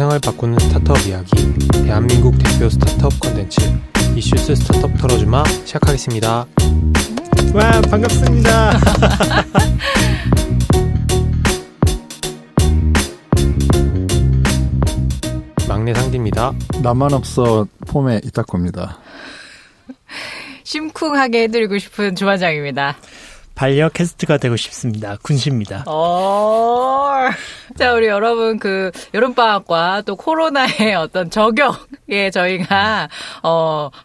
세상을 바꾸는 스타트업 이야기, 대한민국 대표 스타트업 컨텐츠 이슈스 스타트업 털어주마 시작하겠습니다. 와, 반갑습니다. 막내 상디입니다. 나만 없어 폼의 이타코입니다. 심쿵하게 해드리고 싶은 주반장입니다. 반려 캐스트가 되고 싶습니다. 군시입니다. 자, 우리 여러분, 여름방학과 또 코로나의 어떤 저격에 저희가,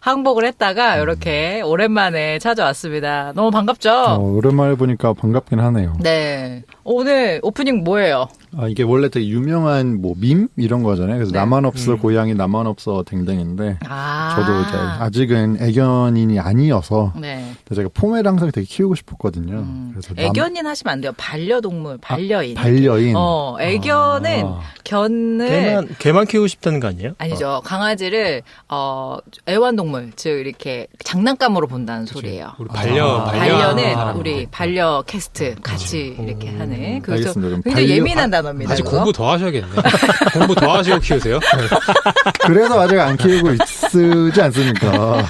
항복을 했다가, 이렇게 오랜만에 찾아왔습니다. 너무 반갑죠? 오랜만에 보니까 반갑긴 하네요. 네. 오늘 오프닝 뭐예요? 이게 원래 되게 유명한 밈? 이런 거잖아요. 그래서 네. 나만 없어 고양이 나만 없어 댕댕인데 저도 이제 아직은 애견인이 아니어서 네. 제가 폼을 항상 되게 키우고 싶었거든요. 그래서 애견인 하시면 안 돼요. 반려동물, 반려인. 반려인. 애견은 견을 개만 키우고 싶다는 거 아니에요? 아니죠. 강아지를 애완동물, 즉 이렇게 장난감으로 본다는 소리예요. 우리 반려는 사람. 우리 반려 캐스트 같이 이렇게 하는. 그래서 알겠습니다. 그럼 굉장히 반려- 예민한 단어입니다. 아직 그거. 공부 더 하셔야겠네. 공부 더 하시고 키우세요? 그래서 아직 안 키우고 있지 않습니까?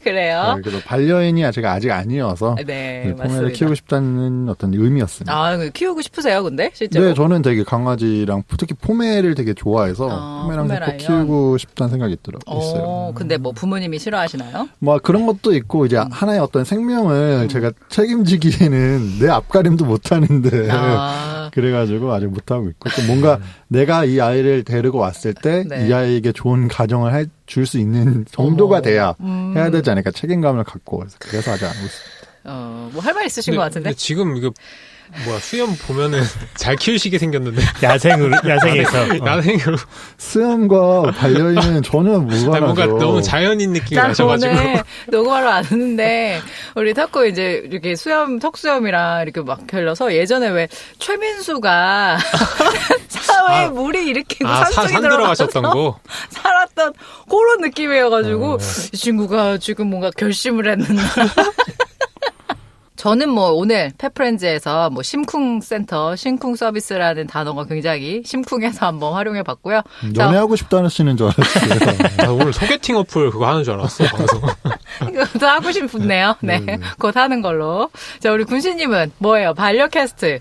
그래요. 네, 그래서 반려인이 제가 아직 아니어서 네, 폼을 맞습니다. 키우고 싶다는 어떤 의미였습니다. 키우고 싶으세요, 근데 실제로? 네, 저는 되게 강아지랑 특히 포메를 되게 좋아해서 포메랑 꼭 포메라니언. 키우고 싶다는 생각이 있어요. 근데 뭐 부모님이 싫어하시나요? 뭐 그런 것도 있고 이제 하나의 어떤 생명을 제가 책임지기에는 내 앞가림도 못 하는데 그래가지고 아직 못 하고 있고 또 뭔가 내가 이 아이를 데리고 왔을 때 이 네. 아이에게 좋은 가정을 줄 수 있는 정도가 돼야 해야 되지 않을까 책임감을 갖고 그래서 아직 안 하고 있습니다. 뭐 할 말 있으신 것 같은데? 근데 지금 이거 수염 보면은 잘 키우시게 생겼는데 야생에서. 야생으로 수염과 반려인은 전혀 무관하죠. 뭔가 너무 자연인 느낌이 나 나셔가지고 오늘 녹음하러 왔는데 우리 타코 이제 이렇게 턱수염이랑 이렇게 막 결려서 예전에 왜 최민수가 사회에 물이 일으키고 산속에 산 들어가셨던 거. 살았던 그런 느낌이어가지고 이 친구가 지금 뭔가 결심을 했는데 저는 오늘 펫프렌즈에서 심쿵 서비스라는 단어가 굉장히 심쿵해서 한번 활용해 봤고요. 연애하고 싶다는 씨는 줄 알았어요. 나 오늘 소개팅 어플 그거 하는 줄 알았어, 방송. 이것도 하고 싶네요. 네. 곧 하는 걸로. 자, 우리 군시님은 뭐예요? 반려 캐스트.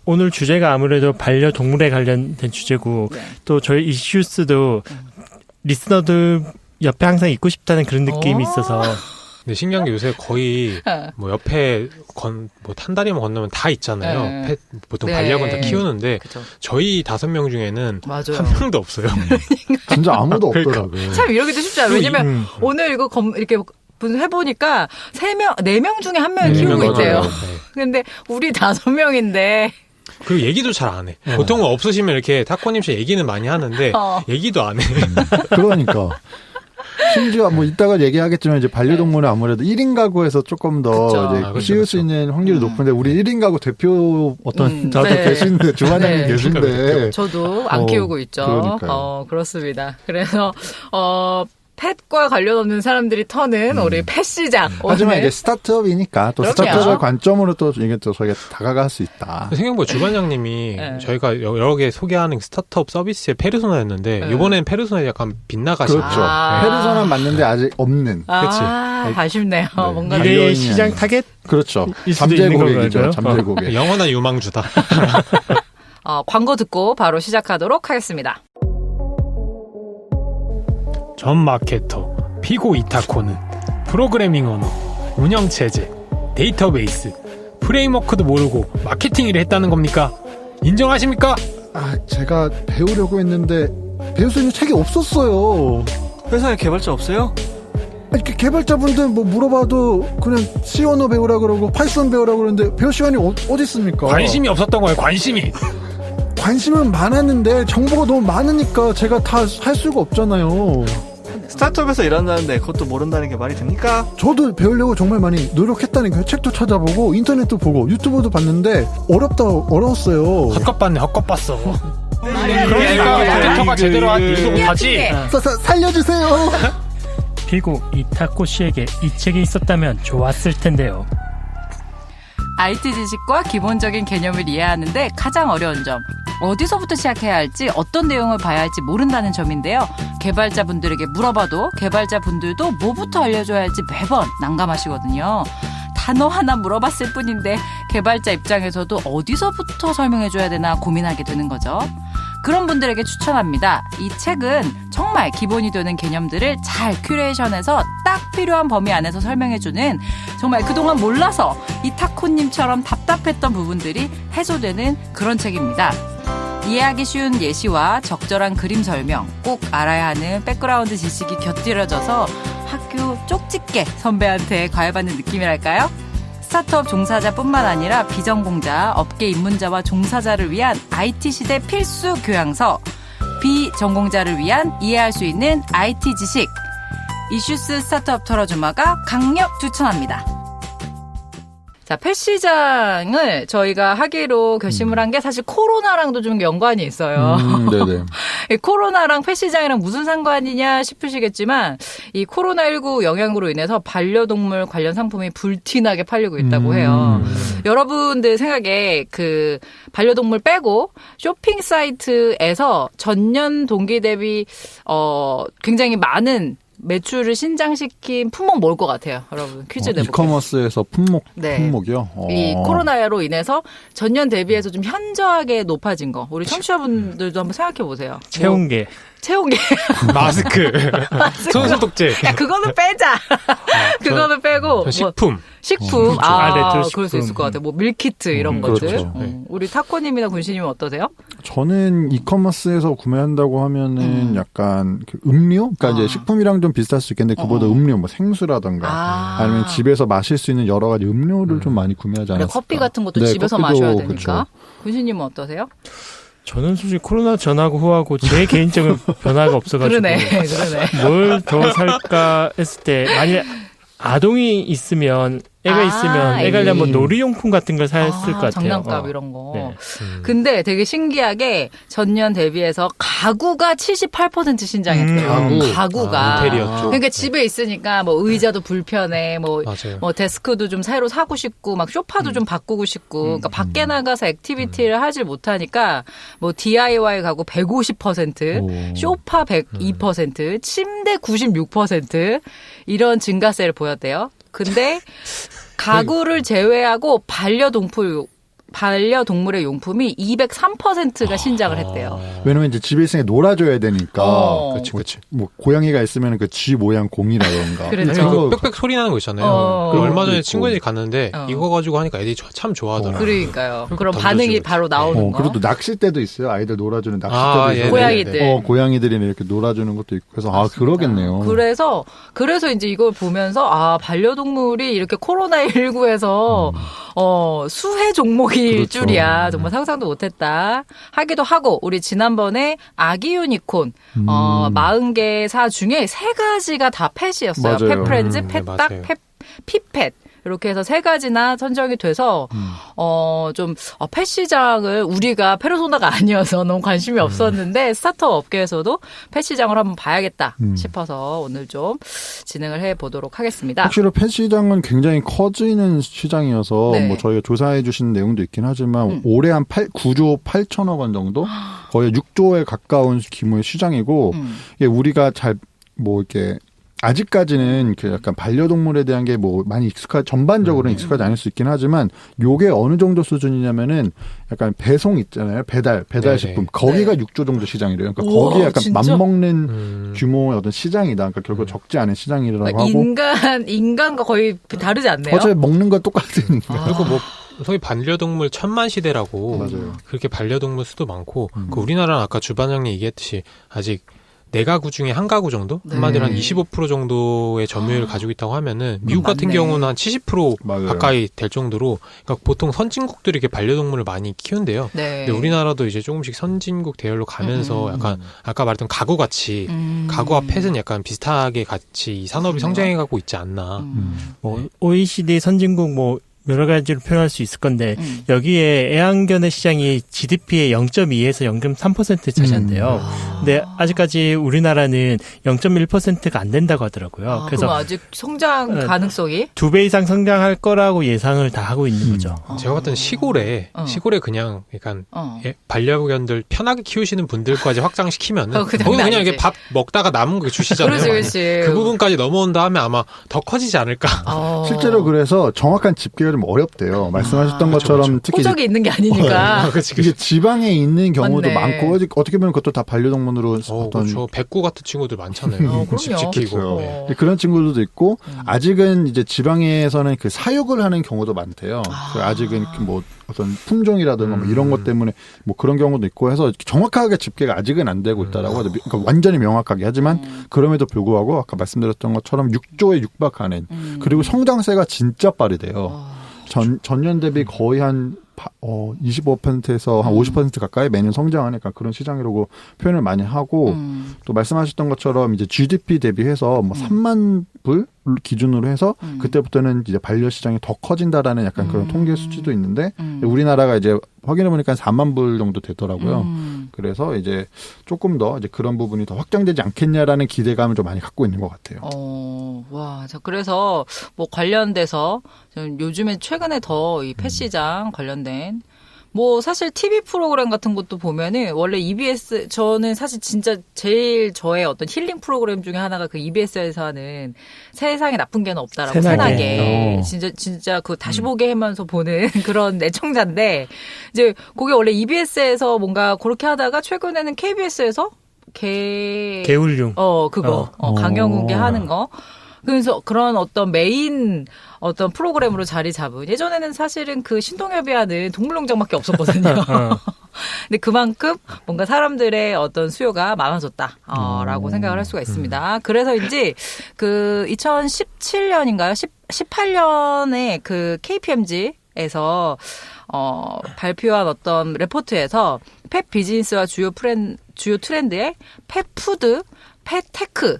오늘 주제가 아무래도 반려동물에 관련된 주제고 또 저희 이슈스도 리스너들 옆에 항상 있고 싶다는 그런 느낌이 있어서 근데 신기한 게 요새 거의 옆에 탄다리만 건너면 다 있잖아요. 펫 보통 반려견 다 키우는데 그쵸. 저희 5명 중에는 맞아요. 한 명도 없어요. 진짜 아무도 없더라고요. 참 이러기도 쉽지 않아요. 왜냐면 오늘 이거 이렇게 해보니까 4명 중에 1명이 키우고 있대요. 근데 우리 5명인데 그리고 얘기도 잘 안 해. 보통은 없으시면 이렇게 타코님씨 얘기는 많이 하는데 얘기도 안 해. 그러니까. 심지어 이따가 얘기하겠지만 이제 반려동물은 아무래도 1인 가구에서 조금 더 키울 수 있는 확률이 높은데 우리 1인 가구 대표 다들 계신데 주반장님 계신데 저도 안 키우고 있죠. 그러니까요. 그렇습니다. 그래서 펫과 관련 없는 사람들이 터는 우리 펫 시장. 하지만 이제 스타트업이니까 또 그럼요. 스타트업의 관점으로 또 이게 또 저희가 다가갈 수 있다. 생각보다 주반장님이 저희가 여러 개 소개하는 스타트업 서비스의 페르소나였는데 이번엔 페르소나에 약간 빗나가신 그렇죠. 페르소나 맞는데 아직 없는. 아쉽네요. 뭔가 미래의 시장 타겟? 그렇죠. 일 수도 있는 잠재고객이죠. 건가요? 잠재고객. 영원한 유망주다. 광고 듣고 바로 시작하도록 하겠습니다. 전 마케터 피고 이타코는 프로그래밍 언어, 운영체제, 데이터베이스, 프레임워크도 모르고 마케팅을 했다는 겁니까? 인정하십니까? 제가 배우려고 했는데 배울 수 있는 책이 없었어요. 회사에 개발자 없어요? 개발자분들 물어봐도 그냥 C 언어 배우라 그러고 파이썬 배우라 그러는데 배울 시간이 어디 있습니까? 관심이 없었던 거예요, 관심이. 관심은 많았는데 정보가 너무 많으니까 제가 다 할 수가 없잖아요. 스타트업에서 일한다는데 그것도 모른다는 게 말이 됩니까? 저도 배우려고 정말 많이 노력했다니까요. 책도 찾아보고 인터넷도 보고 유튜브도 봤는데 어려웠어요. 헛것봤네, 헛것봤어. 그러니까 마케터가 제대로 한 일도 못하지. 살려주세요. 피고 이타코 씨에게 이 책이 있었다면 좋았을 텐데요. IT 지식과 기본적인 개념을 이해하는데 가장 어려운 점. 어디서부터 시작해야 할지 어떤 내용을 봐야 할지 모른다는 점인데요. 개발자분들에게 물어봐도 개발자분들도 뭐부터 알려줘야 할지 매번 난감하시거든요. 단어 하나 물어봤을 뿐인데 개발자 입장에서도 어디서부터 설명해줘야 되나 고민하게 되는 거죠. 그런 분들에게 추천합니다. 이 책은 정말 기본이 되는 개념들을 잘 큐레이션해서 딱 필요한 범위 안에서 설명해주는 정말 그동안 몰라서 이 타코님처럼 답답했던 부분들이 해소되는 그런 책입니다. 이해하기 쉬운 예시와 적절한 그림 설명, 꼭 알아야 하는 백그라운드 지식이 곁들여져서 학교 쪽집게 선배한테 과외받는 느낌이랄까요? 스타트업 종사자뿐만 아니라 비전공자, 업계 입문자와 종사자를 위한 IT 시대 필수 교양서, 비전공자를 위한 이해할 수 있는 IT 지식, 이슈스 스타트업 털어주마가 강력 추천합니다. 자, 펫시장을 저희가 하기로 결심을 한 게 사실 코로나랑도 좀 연관이 있어요. 네네. 이 코로나랑 펫시장이랑 무슨 상관이냐 싶으시겠지만 이 코로나19 영향으로 인해서 반려동물 관련 상품이 불티나게 팔리고 있다고 해요. 여러분들 생각에 그 반려동물 빼고 쇼핑 사이트에서 전년 동기 대비 굉장히 많은 매출을 신장시킨 품목 뭘 것 같아요, 여러분? 퀴즈 내볼게요. 이커머스에서 품목이요? 이 코로나로 인해서 전년 대비해서 좀 현저하게 높아진 거. 우리 청취자분들도 한번 생각해 보세요. 체온계. 체온계. 마스크. 손소독제. 야, 그거는 빼자. 그거는 빼고. 식품. 식품. 레트로 그럴 수 식품. 있을 것 같아요. 뭐 밀키트 이런 것들. 그렇죠. 우리 타코님이나 군신님은 어떠세요? 저는 이커머스에서 구매한다고 하면은 약간 그 음료? 그러니까 이제 식품이랑 좀 비슷할 수 있겠는데 그보다 음료, 뭐 생수라던가 아니면 집에서 마실 수 있는 여러 가지 음료를 좀 많이 구매하지 않았을까. 커피 같은 것도 네, 집에서 커피도 마셔야 되니까. 그쵸. 군신님은 어떠세요? 저는 솔직히 코로나 전하고 후하고 제 개인적인 변화가 없어가지고 그러네. 뭘 더 살까 했을 때 만약 아동이 있으면 애가 있으면 애가 뭐 놀이용품 같은 걸 샀을 것 같아요. 장난감 이런 거. 네. 근데 되게 신기하게 전년 대비해서 가구가 78% 신장했대요. 가구가. 인테리어 쪽. 그러니까 집에 있으니까 뭐 의자도 불편해, 뭐 맞아요. 데스크도 좀 새로 사고 싶고, 막 소파도 좀 바꾸고 싶고, 그러니까 밖에 나가서 액티비티를 하질 못하니까 뭐 DIY 가구 150%, 소파 102%, 침대 96% 이런 증가세를 보였대요. 근데 가구를 제외하고 반려동물의 용품이 203%가 신장을 했대요. 왜냐면 이제 집에 있으니까 놀아줘야 되니까. 그치. 뭐 고양이가 있으면 그 쥐 모양 공이라던가. 그렇죠. 빽빽 소리 나는 거 있잖아요. 그 얼마 전에 있고. 친구들이 갔는데 이거 가지고 하니까 애들이 참 좋아하더라고요. 그러니까요. 그런 던져주고 반응이 바로 나오는 거. 그리고 또 낚싯대도 있어요. 아이들 놀아주는 낚싯대도 있어요. 고양이들. 고양이들이 이렇게 놀아주는 것도 있고. 그래서 그러겠네요. 그래서 이제 이걸 보면서 반려동물이 이렇게 코로나19에서 수혜 종목일 그렇죠. 줄이야. 정말 상상도 못했다. 하기도 하고 우리 지난번에 아기 유니콘 40개사 중에 3가지가 다 펫이었어요. 맞아요. 펫프렌즈, 펫딱, 맞아요. 피펫. 이렇게 해서 3가지나 선정이 돼서 펫 시장을 우리가 페르소나가 아니어서 너무 관심이 없었는데 스타트업 업계에서도 펫 시장을 한번 봐야겠다 싶어서 오늘 좀 진행을 해보도록 하겠습니다. 확실히 펫 시장은 굉장히 커지는 시장이어서 네. 뭐 저희가 조사해 주신 내용도 있긴 하지만 올해 한 9조 8천억 원 정도 거의 6조에 가까운 규모의 시장이고 이게 우리가 잘 뭐 이렇게 아직까지는 그 약간 반려동물에 대한 게 뭐 많이 전반적으로는 익숙하지 않을 수 있긴 하지만 요게 어느 정도 수준이냐면은 약간 배송 있잖아요. 배달 식품. 거기가 6조 정도 시장이래요. 그러니까 우와, 거기에 약간 진짜? 맞먹는 규모의 어떤 시장이다. 그러니까 결국 적지 않은 시장이라고 하고. 인간과 거의 다르지 않네요. 어차피 먹는 건 똑같으니까. 그리고 뭐 소위 반려동물 천만 시대라고 맞아요. 그렇게 반려동물 수도 많고 그 우리나라는 아까 주 반장님 얘기했듯이 아직 4가구 중에 한 가구 정도? 한마디로 한 25% 정도의 점유율을 가지고 있다고 하면은 미국 같은 맞네. 경우는 한 70% 맞아요. 가까이 될 정도로 그러니까 보통 선진국들이 이렇게 반려동물을 많이 키운대요. 네. 근데 우리나라도 이제 조금씩 선진국 대열로 가면서 약간 아까 말했던 가구같이 가구와 펫은 약간 비슷하게 같이 이 산업이 성장해가고 있지 않나. 뭐 OECD 선진국 뭐 여러 가지로 표현할 수 있을 건데 여기에 애완견의 시장이 GDP의 0.2에서 0.3% 차지한대요. 근데 아직까지 우리나라는 0.1%가 안 된다고 하더라고요. 그래서 그래서 아직 성장 가능성이 2배 이상 성장할 거라고 예상을 다 하고 있는 거죠. 제가 봤을 땐 시골에 그냥 약간 반려견들 편하게 키우시는 분들까지 확장시키면은 그 거기서 그냥 아니지. 이렇게 밥 먹다가 남은 거 주시잖아요. 그렇지. 그 부분까지 넘어온다 하면 아마 더 커지지 않을까. 실제로 그래서 정확한 집계가 좀 어렵대요. 말씀하셨던 것처럼 특히 호적이 있는 게 아니니까. 이게 지방에 있는 경우도 맞네. 많고 어떻게 보면 그것도 다 반려동물으로 어떤 그렇죠. 백구 같은 친구들 많잖아요. 집 그럼요. 지키고. 그렇죠. 네. 그런 친구들도 있고 아직은 이제 지방에서는 그 사육을 하는 경우도 많대요. 아직은 뭐 어떤 품종이라든가 뭐 이런 것 때문에 뭐 그런 경우도 있고 해서 정확하게 집계가 아직은 안 되고 있다라고 하죠. 그러니까 완전히 명확하게 하지만 그럼에도 불구하고 아까 말씀드렸던 것처럼 6조에 육박하는 그리고 성장세가 진짜 빠르대요. 전년 대비 거의 한 25%에서 한 50% 가까이 매년 성장하니까 그런 시장이라고 표현을 많이 하고 또 말씀하셨던 것처럼 이제 GDP 대비해서 뭐 3만 불 기준으로 해서 그때부터는 이제 반려 시장이 더 커진다라는 약간 그런 통계 수치도 있는데 우리나라가 이제 확인해 보니까 4만 불 정도 되더라고요. 그래서 이제 조금 더 이제 그런 부분이 더 확장되지 않겠냐라는 기대감을 좀 많이 갖고 있는 것 같아요. 와, 자, 그래서 뭐 관련돼서 요즘에 최근에 더 이 펫 시장 관련된 뭐 사실 TV 프로그램 같은 것도 보면은 원래 EBS 저는 사실 진짜 제일 저의 어떤 힐링 프로그램 중에 하나가 그 EBS에서 하는 세상에 나쁜 개는 없다라고 세나게 진짜 그 다시 보게 하면서 보는 그런 애청자인데 이제 그게 원래 EBS에서 뭔가 그렇게 하다가 최근에는 KBS에서 개울용 강영욱이 하는 거. 그래서 그런 어떤 메인 어떤 프로그램으로 자리 잡은 예전에는 사실은 그 신동엽이 하는 동물농장밖에 없었거든요. 근데 그만큼 뭔가 사람들의 어떤 수요가 많아졌다라고 생각을 할 수가 있습니다. 그래서인지 그 2017년인가요? 18년에 그 KPMG에서 발표한 어떤 레포트에서 펫 비즈니스와 주요 트렌드의 펫 푸드, 펫 테크,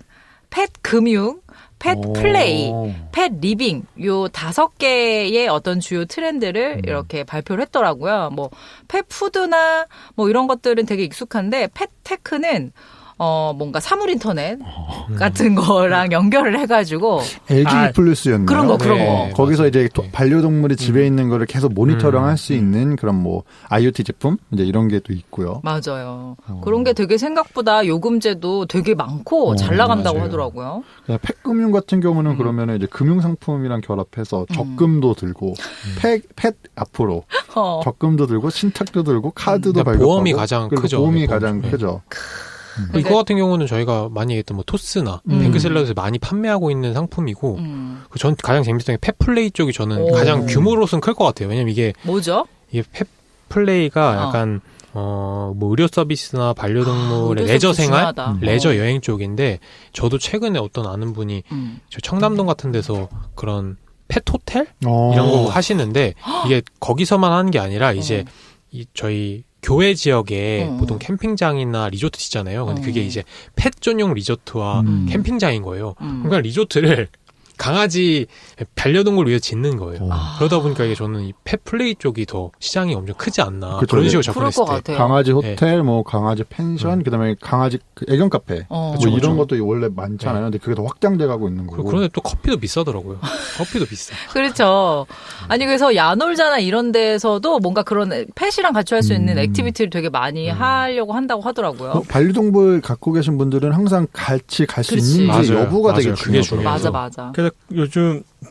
펫 금융, 펫 플레이, 펫 리빙 요 5개의 어떤 주요 트렌드를 이렇게 발표를 했더라고요. 뭐 펫 푸드나 뭐 이런 것들은 되게 익숙한데 펫 테크는 뭔가 사물 인터넷 같은 거랑 연결을 해가지고 LG 플러스였나요? 그런 거. 거기서 이제 반려동물이 집에 있는 거를 계속 모니터링 할 수 있는 그런 뭐 IoT 제품 이제 이런 게 또 있고요. 맞아요. 그런 게 되게 생각보다 요금제도 되게 많고 잘 나간다고 하더라고요. 펫금융 같은 경우는 그러면 이제 금융상품이랑 결합해서 적금도 들고 펫 앞으로 적금도 들고 신탁도 들고 카드도 발급하고 보험이 가장 크죠. 보험이 가장 크죠. 이거 같은 경우는 저희가 많이 얘기했던 뭐 토스나 뱅크샐러드에서 많이 판매하고 있는 상품이고 전 가장 재밌었던 게 펫플레이 쪽이 저는 가장 규모로서는 클 것 같아요. 왜냐면 이게 뭐죠? 이게 펫플레이가 약간 뭐 의료 서비스나 반려동물의 레저 생활, 레저 여행 쪽인데 저도 최근에 어떤 아는 분이 저 청담동 같은 데서 그런 펫 호텔 이런 거 하시는데 이게 거기서만 하는 게 아니라 이제 저희 교외 지역에 보통 캠핑장이나 리조트 있잖아요. 근데 그게 이제 펫 전용 리조트와 캠핑장인 거예요. 그러니까 리조트를 강아지 반려동물 위해 짓는 거예요. 그러다 보니까 이게 저는 이 펫 플레이 쪽이 더 시장이 엄청 크지 않나. 그쵸, 그런 식으로 그럴 접근했을 것 때. 같아요. 강아지 호텔, 뭐 강아지 펜션, 그다음에 강아지 애견 카페, 뭐 그쵸, 이런 그쵸. 것도 원래 많잖아요. 근데 그게 더 확장돼 가고 있는 거고. 그런데 또 커피도 비싸더라고요. 커피도 비싸. 그렇죠. 아니 그래서 야놀자나 이런 데서도 뭔가 그런 펫이랑 같이 할 수 있는 액티비티를 되게 많이 하려고 한다고 하더라고요. 반려동물 갖고 계신 분들은 항상 같이 갈 수 그렇지. 있는지 맞아요. 여부가 되게 맞아요. 그게 중요하죠. 맞아. 그래서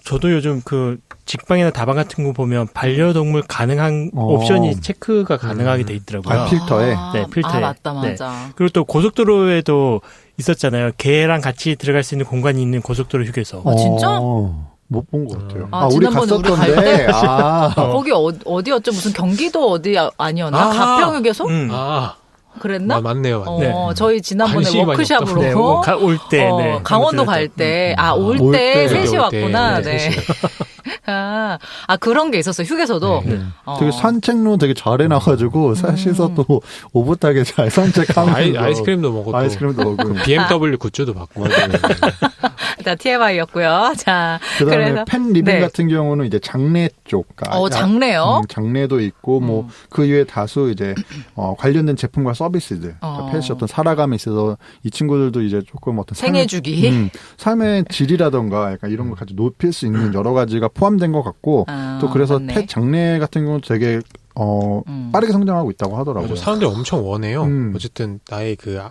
저도 요즘 그 직방이나 다방 같은 거 보면 반려동물 가능한 옵션이 체크가 가능하게 돼 있더라고요. 필터에. 네, 필터에. 맞다. 네. 그리고 또 고속도로에도 있었잖아요. 개랑 같이 들어갈 수 있는 공간이 있는 고속도로 휴게소. 진짜? 못 본 것 같아요. 지난번에 우리 우리 갈 갔었던데. 때? 거기 어디였죠? 무슨 경기도 어디 아니었나? 가평휴게소? 그랬나? 맞네요. 저희 지난번에 관심이 많이 워크샵으로 네, 올 때, 강원도 갈 때, 올 때 올 때. 3시 올 때. 왔구나. 네, 네. 아, 그런 게 있었어. 휴게소도. 네. 되게 산책로 되게 잘 해놔가지고 셋이서 또 오붓하게 잘 산책하면서 아이스크림도 먹고 아이스크림도 먹고 BMW 굿즈도 받고. 자, TMI였고요. 자, 그다음에 그래서 펜 리빙 네. 같은 경우는 이제 장내 쪽, 장내요? 장내도 있고 뭐 그 이외에 다수 이제 관련된 제품과 서비스들, 펫이 어떤 살아감에 있어서 이 친구들도 이제 조금 어떤 생애주기, 삶의 질이라던가 약간 이런 걸 같이 높일 수 있는 여러 가지가 포함된 것 같고 또 그래서 맞네. 펫 장내 같은 경우는 되게 빠르게 성장하고 있다고 하더라고요. 사람들이 엄청 원해요. 어쨌든 나의 그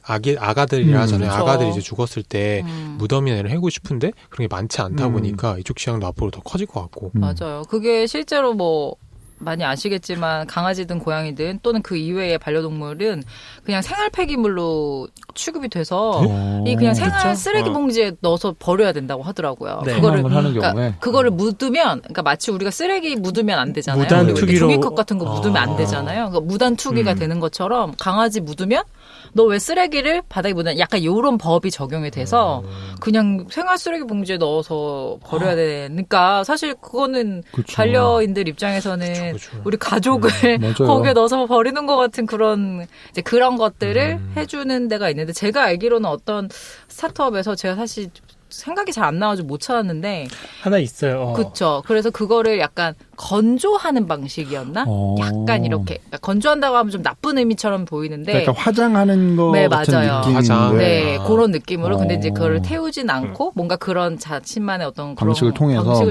아가들이라 하잖아요. 그렇죠. 아가들이 이제 죽었을 때 무덤이나 이런 해고 싶은데 그런 게 많지 않다 보니까 이쪽 시장도 앞으로 더 커질 것 같고. 맞아요. 그게 실제로 뭐 많이 아시겠지만 강아지든 고양이든 또는 그 이외의 반려동물은 그냥 생활 폐기물로 취급이 돼서 이 그냥 생활 쓰레기 봉지에 넣어서 버려야 된다고 하더라고요. 네. 그거를 하는 경우에 그거를 묻으면 그러니까 마치 우리가 쓰레기 묻으면 안 되잖아요. 무단 우리 투기로 종이컵 같은 거 묻으면 안 되잖아요. 그러니까 무단 투기가 되는 것처럼 강아지 묻으면 너 왜 쓰레기를 바닥에 묻냐 약간 이런 법이 적용이 돼서 그냥 생활 쓰레기 봉지에 넣어서 버려야 되니까 사실 그거는 그쵸. 반려인들 입장에서는 그쵸. 우리 가족을 맞아요. 거기에 넣어서 버리는 것 같은 그런 이제 그런 것들을 해주는 데가 있는데 제가 알기로는 어떤 스타트업에서 제가 사실 생각이 잘 안 나가지고 못 찾았는데 하나 있어요. 그쵸. 그래서 그거를 약간 건조하는 방식이었나? 약간 이렇게 그러니까 건조한다고 하면 좀 나쁜 의미처럼 보이는데 약간 화장하는 거 네, 같은 맞아요. 느낌인데 화장. 네, 아. 그런 느낌으로. 근데 이제 그거를 태우진 않고 뭔가 그런 자신만의 어떤 그런 방식을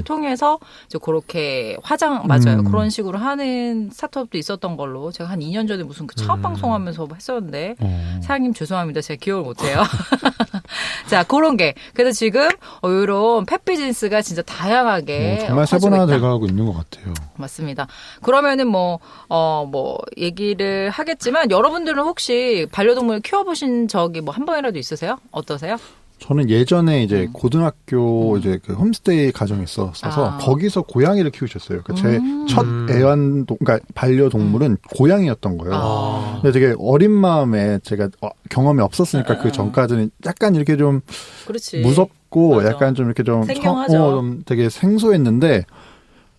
통해서 이제 그렇게 맞아요. 그런 식으로 하는 스타트업도 있었던 걸로 제가 한 2년 전에 무슨 그 창업 방송하면서 했었는데 사장님 죄송합니다. 제가 기억을 못해요. 자, 그런 게. 그래서 지금 이런 펫 비즈니스가 진짜 다양하게 정말 커지고 세분화가 있다. 돼가고 있는 것 같아요. 맞습니다. 그러면은 뭐 얘기를 하겠지만 여러분들은 혹시 반려동물 키워보신 적이 뭐 한 번이라도 있으세요? 어떠세요? 저는 예전에 이제 고등학교 이제 그 홈스테이 가정에 있었어서 거기서 고양이를 키우셨어요. 그러니까 제 첫 그러니까 반려동물은 고양이였던 거예요. 근데 되게 어린 마음에 제가 경험이 없었으니까 그 전까지는 약간 이렇게 좀 그렇지. 무섭고 맞아. 약간 좀 이렇게 좀 생경하죠. 좀 되게 생소했는데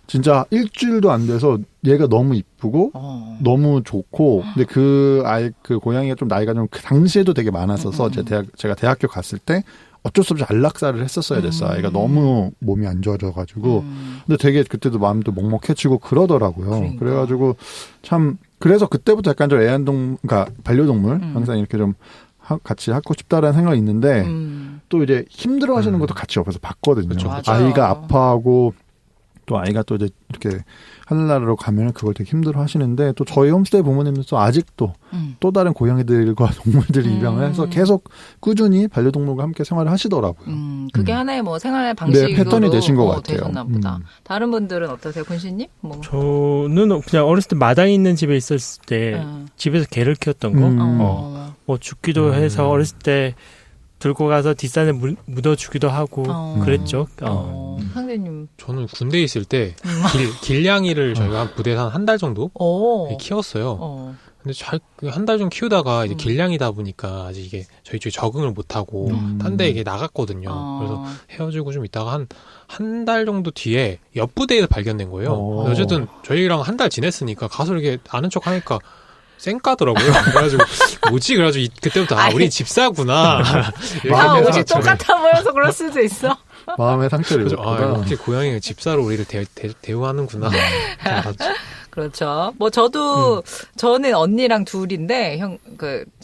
진짜 일주일도 안 돼서 얘가 너무 이쁘고 너무 좋고 근데 그 고양이가 좀 나이가 좀 그 당시에도 되게 많았어서 제가 대학교 갔을 때 어쩔 수 없이 안락사를 했었어야 됐어. 아이가 너무 몸이 안 좋아져가지고 근데 되게 그때도 마음도 먹먹해지고 그러더라고요. 그러니까. 그래가지고 참 그래서 그때부터 약간 좀 그러니까 반려동물 항상 이렇게 좀 같이 하고 싶다라는 생각이 있는데 또 이제 힘들어하시는 것도 같이 옆에서 봤거든요. 그쵸, 그쵸. 아이가 아파하고 또 아이가 또 이제 이렇게 하늘나라로 가면 그걸 되게 힘들어 하시는데 또 저희 홈스테이 부모님도 아직도 또 다른 고양이들과 동물들이 입양을 해서 계속 꾸준히 반려동물과 함께 생활을 하시더라고요. 그게 하나의 뭐 생활 방식으로 네, 패턴이 되신 것 같아요. 되셨나 보다. 다른 분들은 어떠세요, 군신님? 뭐. 저는 그냥 어렸을 때 마당에 있는 집에 있었을 때 집에서 개를 키웠던 거. 뭐 죽기도 해서 어렸을 때 들고 가서 뒷산에 묻어주기도 하고 그랬죠. 상대님. 저는 군대에 있을 때 길냥이를 저희가 한 부대에서 한 달 정도 키웠어요. 근데 한 달 좀 키우다가 이제 길냥이다 보니까 아직 이게 저희 쪽에 적응을 못하고 딴 데 이게 나갔거든요. 그래서 헤어지고 좀 있다가 한 달 정도 뒤에 옆 부대에서 발견된 거예요. 어쨌든 저희랑 한 달 지냈으니까 가서 이렇게 아는 척 하니까 쌩까더라고요. 그래가지고 뭐지? 그래가지고 그때부터 우리 집사구나. 다 옷이 똑같아 보여서 그럴 수도 있어. 마음의 상처를 입었구나. 이렇게 고양이가 집사로 우리를 대우하는구나. 그렇죠. 뭐 저는 언니랑 둘인데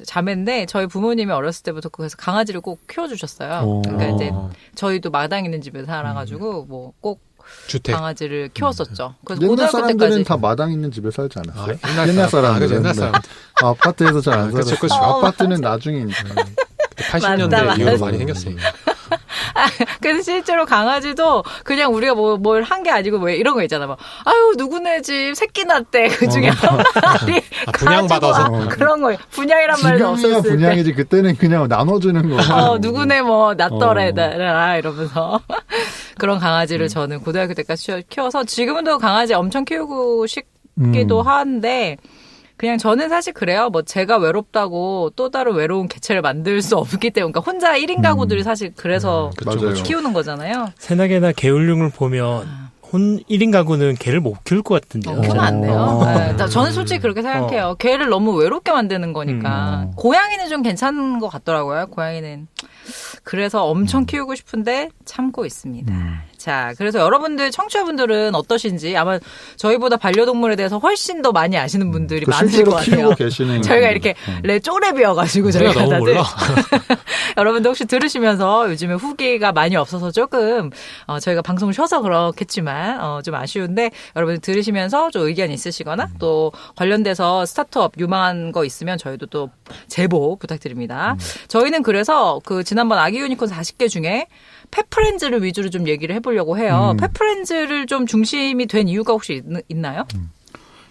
자매인데 저희 부모님이 어렸을 때부터 그래서 강아지를 꼭 키워주셨어요. 그러니까 이제 저희도 마당 있는 집에 살아가지고 뭐 꼭 주택. 강아지를 키웠었죠. 그래서 옛날 고등학교 사람들은 때까지 다 마당 있는 집에 살지 않았어요? 옛날 사람들은. 옛날 사람. 아파트에서 잘 안 그쵸, 살았어요. 그쵸. 아파트는 나중에 80년대 맞다. 이후로 많이 생겼어요. 그래서 실제로 강아지도 그냥 우리가 뭘 한 게 아니고 왜 이런 거 있잖아. 막 아유 누구네 집 새끼 낳대. 그 중에 한 마리 분양받아서. 그런 거 분양이란 말도 지금이야 없었을 때. 분양이지 그때는 그냥 나눠주는 거. 누구네 뭐 낳더라 이러면서 그런 강아지를 저는 고등학교 때까지 키워서 지금도 강아지 엄청 키우고 싶기도 한데 그냥 저는 사실 그래요. 뭐 제가 외롭다고 또 다른 외로운 개체를 만들 수 없기 때문에 그러니까 혼자 1인 가구들이 사실 그래서 맞아요. 키우는 거잖아요. 새나개나 개울룡을 보면 혼 1인 가구는 개를 못 키울 것 같은데요. 키우면 안 돼요. 네, 저는 솔직히 그렇게 생각해요. 개를 너무 외롭게 만드는 거니까. 고양이는 좀 괜찮은 것 같더라고요. 고양이는. 그래서 엄청 키우고 싶은데 참고 있습니다. 자, 그래서 여러분들 청취자분들은 어떠신지 아마 저희보다 반려동물에 대해서 훨씬 더 많이 아시는 분들이 많으실 것 같아요. 키우고 계시는 저희가 이렇게 쪼렙이어가지고 저희가 너무 다들 몰라. 여러분들 혹시 들으시면서 요즘에 후기가 많이 없어서 조금 저희가 방송을 쉬어서 그렇겠지만 좀 아쉬운데 여러분들 들으시면서 좀 의견 있으시거나 또 관련돼서 스타트업 유망한 거 있으면 저희도 또 제보 부탁드립니다. 저희는 그래서 그 지난번 아기 유니콘 40개 중에 펫프렌즈를 위주로 좀 얘기를 해보려고 해요. 펫프렌즈를 좀 중심이 된 이유가 혹시 있나요?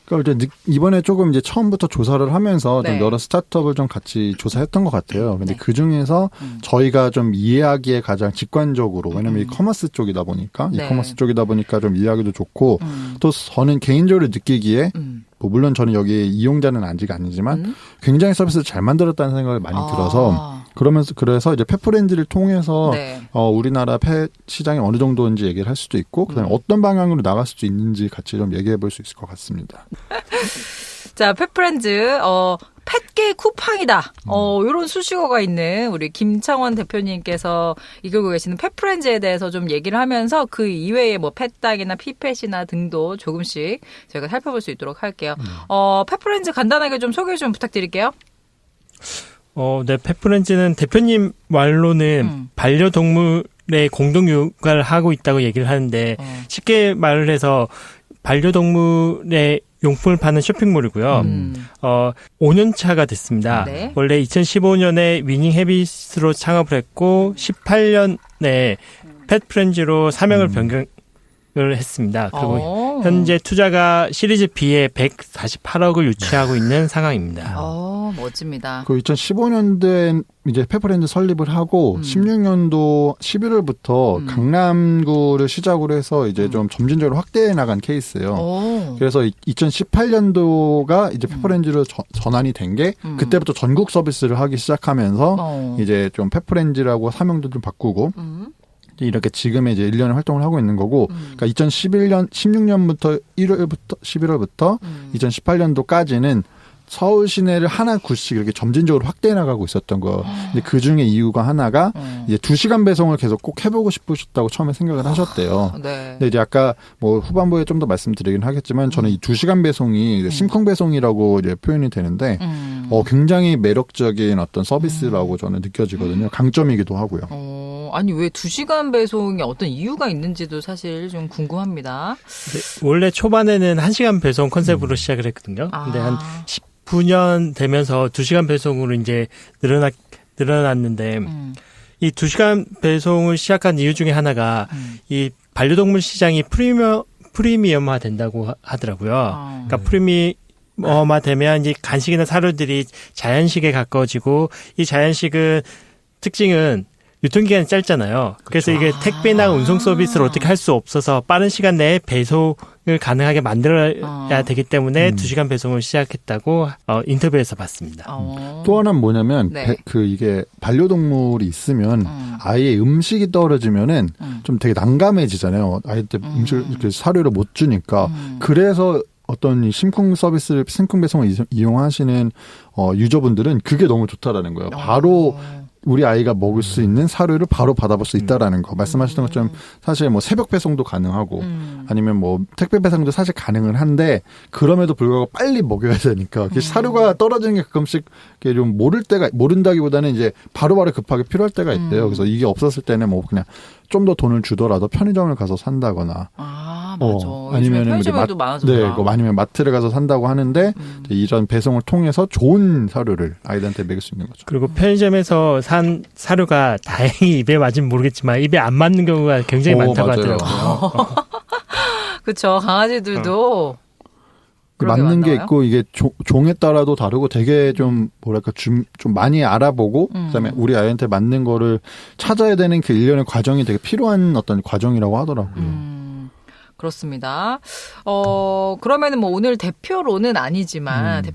그러니까 이제 이번에 조금 이제 처음부터 조사를 하면서 네. 좀 여러 스타트업을 좀 같이 조사했던 것 같아요. 근데 네. 그 중에서 저희가 좀 이해하기에 가장 직관적으로, 왜냐면 이 커머스 쪽이다 보니까, 네. 이커머스 쪽이다 보니까 좀 이해하기도 좋고, 또 저는 개인적으로 느끼기에, 뭐 물론 저는 여기 이용자는 아직 아니지만 굉장히 서비스를 잘 만들었다는 생각이 많이 들어서 그래서 이제 펫프렌즈를 통해서 네. 우리나라 펫 시장이 어느 정도인지 얘기를 할 수도 있고 그다음에 어떤 방향으로 나갈 수도 있는지 같이 좀 얘기해 볼 수 있을 것 같습니다. 자, 펫프렌즈, 펫게 쿠팡이다. 이런 수식어가 있는 우리 김창원 대표님께서 이끌고 계시는 펫프렌즈에 대해서 좀 얘기를 하면서 그 이외에 뭐 펫당이나 피펫이나 등도 조금씩 저희가 살펴볼 수 있도록 할게요. 펫프렌즈 간단하게 좀 소개 좀 부탁드릴게요. 네, 펫프렌즈는 대표님 말로는 반려동물의 공동 육아를 하고 있다고 얘기를 하는데 쉽게 말을 해서 반려동물의 용품을 파는 쇼핑몰이고요. 5년 차가 됐습니다. 네. 원래 2015년에 위닝 헤비스로 창업을 했고 18년에 펫프렌즈로 사명을 변경을 했습니다. 그리고 현재 투자가 시리즈 B에 148억을 유치하고 있는 상황입니다. 멋집니다. 그 2015년도에 이제 펫프렌즈 설립을 하고 16년도 11월부터 강남구를 시작으로 해서 이제 좀 점진적으로 확대해 나간 케이스예요. 그래서 2018년도가 이제 펫프렌즈로 전환이 된 게 그때부터 전국 서비스를 하기 시작하면서 이제 좀 펫프렌즈라고 사명도 좀 바꾸고 이렇게 지금의 이제 1년을 활동을 하고 있는 거고, 그러니까 16년부터 11월부터 2018년도까지는 서울 시내를 하나 구씩 이렇게 점진적으로 확대해 나가고 있었던 거. 근데 그 중에 이유가 하나가 이제 2시간 배송을 계속 꼭 해보고 싶으셨다고 처음에 생각을 하셨대요. 네. 근데 이제 아까 뭐 후반부에 좀 더 말씀드리긴 하겠지만 저는 이 2시간 배송이 심쿵 배송이라고 이제 표현이 되는데 굉장히 매력적인 어떤 서비스라고 저는 느껴지거든요. 강점이기도 하고요. 아니 왜 2시간 배송이 어떤 이유가 있는지도 사실 좀 궁금합니다. 네, 원래 초반에는 1시간 배송 컨셉으로 시작을 했거든요. 근데 한 19년 되면서 2시간 배송으로 이제 늘어났는데 이 2시간 배송을 시작한 이유 중에 하나가 이 반려동물 시장이 프리미엄화 된다고 하더라고요. 그러니까 프리미엄화 되면 이제 간식이나 사료들이 자연식에 가까워지고 이 자연식은 특징은 유통기간이 짧잖아요. 그래서 이게 택배나 운송 서비스를 어떻게 할 수 없어서 빠른 시간 내에 배송을 가능하게 만들어야 되기 때문에 2시간 배송을 시작했다고 인터뷰에서 봤습니다. 또 하나는 뭐냐면 네. 이게 반려동물이 있으면 아이의 음식이 떨어지면은 좀 되게 난감해지잖아요. 아이한테 음식을 이렇게 사료를 못 주니까. 그래서 어떤 이 심쿵 배송을 이용하시는 유저분들은 그게 너무 좋다라는 거예요. 바로 우리 아이가 먹을 수 있는 사료를 바로 받아볼 수 있다라는 거. 말씀하셨던 것처럼 사실 뭐 새벽 배송도 가능하고 아니면 뭐 택배 배송도 사실 가능은 한데 그럼에도 불구하고 빨리 먹여야 되니까 사료가 떨어지는 게 가끔씩 좀 모른다기보다는 이제 바로바로 급하게 필요할 때가 있대요. 그래서 이게 없었을 때는 뭐 그냥 좀 더 돈을 주더라도 편의점을 가서 산다거나 맞아. 아니면 편의점에도 많아졌구나. 아니면 마트를 가서 산다고 하는데 이런 배송을 통해서 좋은 사료를 아이들한테 먹일 수 있는 거죠. 그리고 편의점에서 산 사료가 다행히 입에 맞으면 모르겠지만 입에 안 맞는 경우가 굉장히 많다고 맞아요. 하더라고요. 그렇죠. 강아지들도 맞는 게 많나요? 있고 이게 종에 따라도 다르고 되게 좀 뭐랄까 좀 많이 알아보고 그다음에 우리 아이한테 맞는 거를 찾아야 되는 그 일련의 과정이 되게 필요한 어떤 과정이라고 하더라고요. 그렇습니다. 그러면은 뭐 오늘 대표로는 아니지만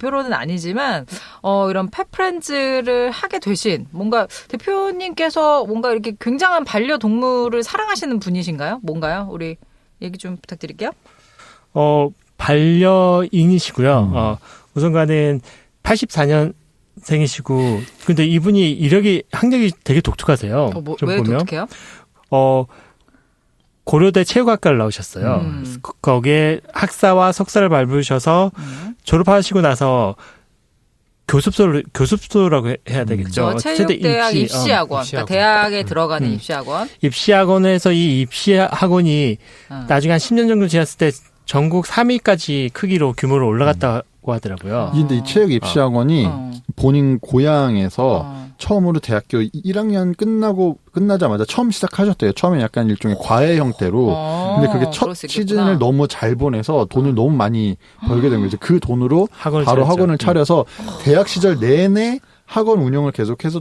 이런 펫프렌즈를 하게 되신 뭔가 대표님께서 뭔가 이렇게 굉장한 반려동물을 사랑하시는 분이신가요? 뭔가요? 우리 얘기 좀 부탁드릴게요. 반려인이시고요. 우선가는 84년생이시고, 근데 이분이 학력이 되게 독특하세요. 좀 왜 보면. 독특해요? 고려대 체육학과를 나오셨어요. 거기에 학사와 석사를 밟으셔서 졸업하시고 나서 교습소라고 해야 되겠죠. 체육대학 입시학원. 그러니까 대학에 들어가는 입시학원. 입시학원에서 이 입시학원이 나중에 한 10년 정도 지났을 때 전국 3위까지 크기로 규모로 올라갔다고 하더라고요. 근데 이 체육 입시학원이 본인 고향에서 처음으로 대학교 1학년 끝나자마자 처음 시작하셨대요. 처음에 약간 일종의 과외 형태로. 근데 그게 첫 시즌을 너무 잘 보내서 돈을 너무 많이 벌게 된 거죠. 그 돈으로 바로 학원을 차려서 대학 시절 내내 학원 운영을 계속해서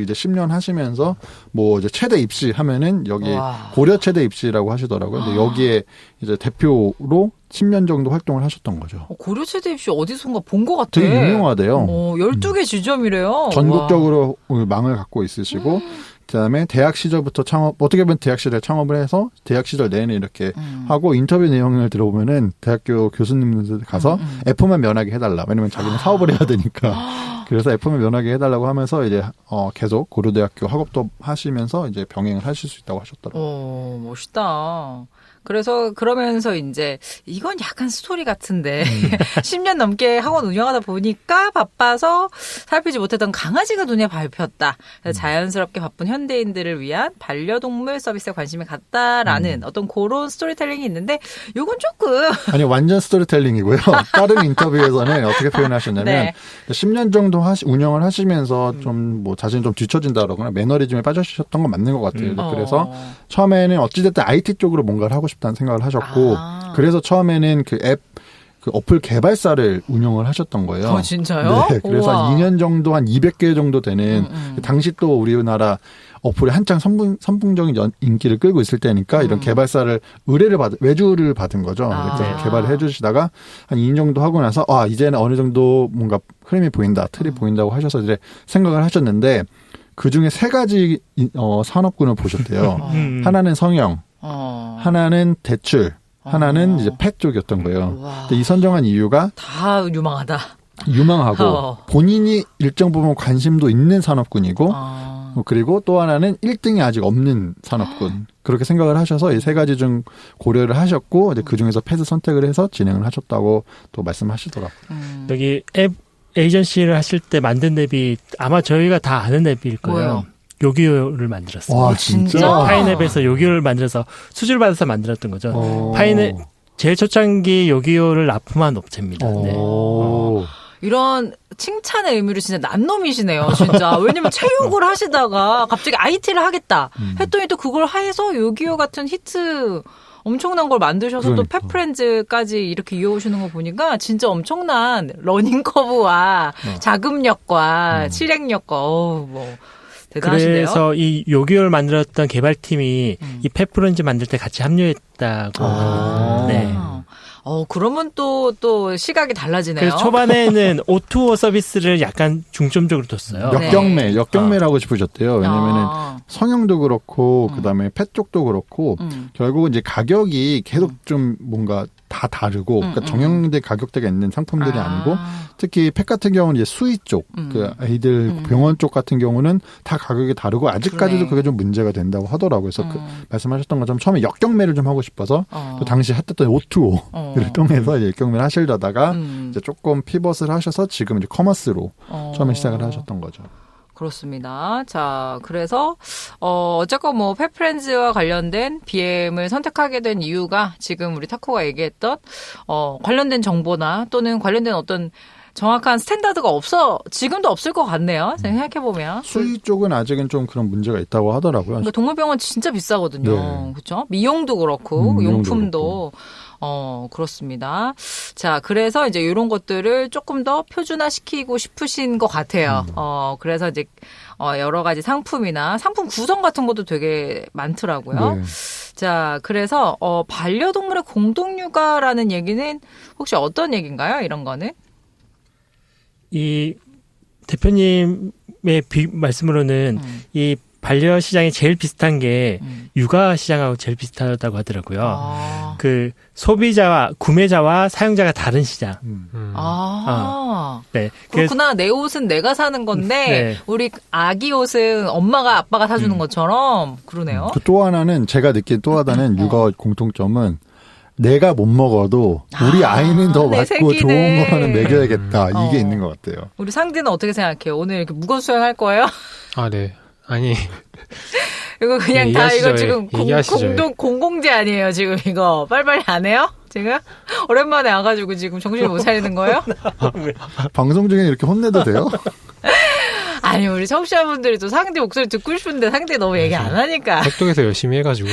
이제 10년 하시면서 뭐 이제 최대 입시 하면은 여기 고려 최대 입시라고 하시더라고요. 근데 여기에 이제 대표로 10년 정도 활동을 하셨던 거죠. 고려 최대 입시 어디선가 본 것 같아. 되게 유명하대요. 12개 지점이래요. 전국적으로 망을 갖고 있으시고 그다음에 대학 시절부터 어떻게 보면 대학 시절 창업을 해서 대학 시절 내내 이렇게 하고 인터뷰 내용을 들어보면은 대학교 교수님들 가서 F만 면하게 해달라. 왜냐면 자기는 사업을 해야 되니까. 그래서 F만 면하게 해달라고 하면서 이제 계속 고려대학교 학업도 하시면서 이제 병행을 하실 수 있다고 하셨더라고요. 멋있다. 그래서 그러면서 이제 이건 약간 스토리 같은데 10년 넘게 학원 운영하다 보니까 바빠서 살피지 못했던 강아지가 눈에 밟혔다. 그래서 자연스럽게 바쁜 현대인들을 위한 반려동물 서비스에 관심이 갔다라는 어떤 그런 스토리텔링이 있는데 요건 조금 아니 완전 스토리텔링이고요. 다른 인터뷰에서는 어떻게 표현하셨냐면 네. 10년 정도 운영을 하시면서 좀 뭐 자신이 좀 뒤처진다거나 매너리즘에 빠져셨던 건 맞는 것 같아요. 그래서 처음에는 어찌됐든 IT 쪽으로 뭔가를 하고 싶다는 생각을 하셨고 그래서 처음에는 그 어플 개발사를 운영을 하셨던 거예요. 진짜요? 네, 그래서 우와. 2년 정도 한 200개 정도 되는 당시 또 우리나라 어플이 한창 선풍적인 인기를 끌고 있을 때니까 이런 개발사를 외주를 받은 거죠. 그래서 개발을 해주시다가 한 2년 정도 하고 나서 이제는 어느 정도 뭔가 흐름이 보인다, 틀이 보인다고 하셔서 이제 생각을 하셨는데 그 중에 3가지 산업군을 보셨대요. 하나는 성형, 하나는 대출, 하나는 이제 펫 쪽이었던 거예요. 근데 이 선정한 이유가 다 유망하다. 유망하고 본인이 일정 부분 관심도 있는 산업군이고 그리고 또 하나는 1등이 아직 없는 산업군. 그렇게 생각을 하셔서 이 3가지 중 고려를 하셨고 이제 그중에서 펫을 선택을 해서 진행을 하셨다고 또 말씀하시더라고요. 여기 앱 에이전시를 하실 때 만든 앱이 아마 저희가 다 아는 앱일 거예요. 뭐예요? 요기요를 만들었어요. 와 진짜? 파인앱에서 요기요를 만들어서 수주를 받아서 만들었던 거죠. 파인앱 제일 초창기 요기요를 납품한 업체입니다. 네. 이런 칭찬의 의미로 진짜 난놈이시네요, 진짜. 왜냐면 체육을 하시다가 갑자기 IT를 하겠다 했더니 또 그걸 해서 요기요 같은 히트 엄청난 걸 만드셔서 또 펫프렌즈까지 이렇게 이어오시는 거 보니까 진짜 엄청난 러닝커브와 자금력과 실행력과 대단하시네요. 그래서 이 요기요를 만들었던 개발팀이 이 펫프렌즈 만들 때 같이 합류했다고. 네. 그러면 또 시각이 달라지네요. 그래서 초반에는 O2O 서비스를 약간 중점적으로 뒀어요. 역경매라고 싶으셨대요. 왜냐면은 성형도 그렇고 그다음에 펫 쪽도 그렇고 결국은 이제 가격이 계속 좀 뭔가 다 다르고 그러니까 정형된 가격대가 있는 상품들이 아니고 특히 펫 같은 경우는 이제 수의 쪽, 그 아이들 병원 쪽 같은 경우는 다 가격이 다르고 아직까지도 그게 좀 문제가 된다고 하더라고요. 그래서 말씀하셨던 것처럼 처음에 역경매를 좀 하고 싶어서 또 당시 했던 O2O를 통해서 이제 역경매를 하시려다가 이제 조금 피벗을 하셔서 지금 이제 커머스로 처음에 시작을 하셨던 거죠. 그렇습니다. 자, 그래서 어쨌건 뭐 펫프렌즈와 관련된 BM을 선택하게 된 이유가 지금 우리 타코가 얘기했던 관련된 정보나 또는 관련된 어떤 정확한 스탠다드가 지금도 없을 것 같네요. 생각해보면. 수의 쪽은 아직은 좀 그런 문제가 있다고 하더라고요. 그러니까 동물병원 진짜 비싸거든요. 네. 그렇죠? 미용도 그렇고 용품도 그렇습니다. 자, 그래서 이제 이런 것들을 조금 더 표준화시키고 싶으신 것 같아요. 그래서 이제 여러 가지 상품이나 상품 구성 같은 것도 되게 많더라고요. 네. 자, 그래서 반려동물의 공동육아라는 얘기는 혹시 어떤 얘기인가요? 이런 거는? 이 대표님의 말씀으로는 이 반려 시장이 제일 비슷한 게 육아 시장하고 제일 비슷하다고 하더라고요. 그 소비자와 구매자와 사용자가 다른 시장. 네. 그렇구나. 내 옷은 내가 사는 건데 네. 우리 아기 옷은 엄마가 아빠가 사주는 것처럼 그러네요. 또 하나는 제가 느낀 또 하나는 육아 공통점은 내가 못 먹어도 우리 아이는 더 맞고 좋은 거는 먹여야겠다. 이게 있는 것 같아요. 우리 상디는 어떻게 생각해요? 오늘 이렇게 무건 수행할 거예요? 아, 네. 아니. 이거 그냥 다 이거 지금 공공재 아니에요, 지금 이거. 빨리빨리 안 해요? 지금? 오랜만에 와가지고 지금 정신 못 차리는 거예요? 방송 중에 이렇게 혼내도 돼요? 아니, 우리 청취자분들이 또 상디 목소리 듣고 싶은데 상디 너무 얘기 안 하니까. 택독에서 열심히 해가지고.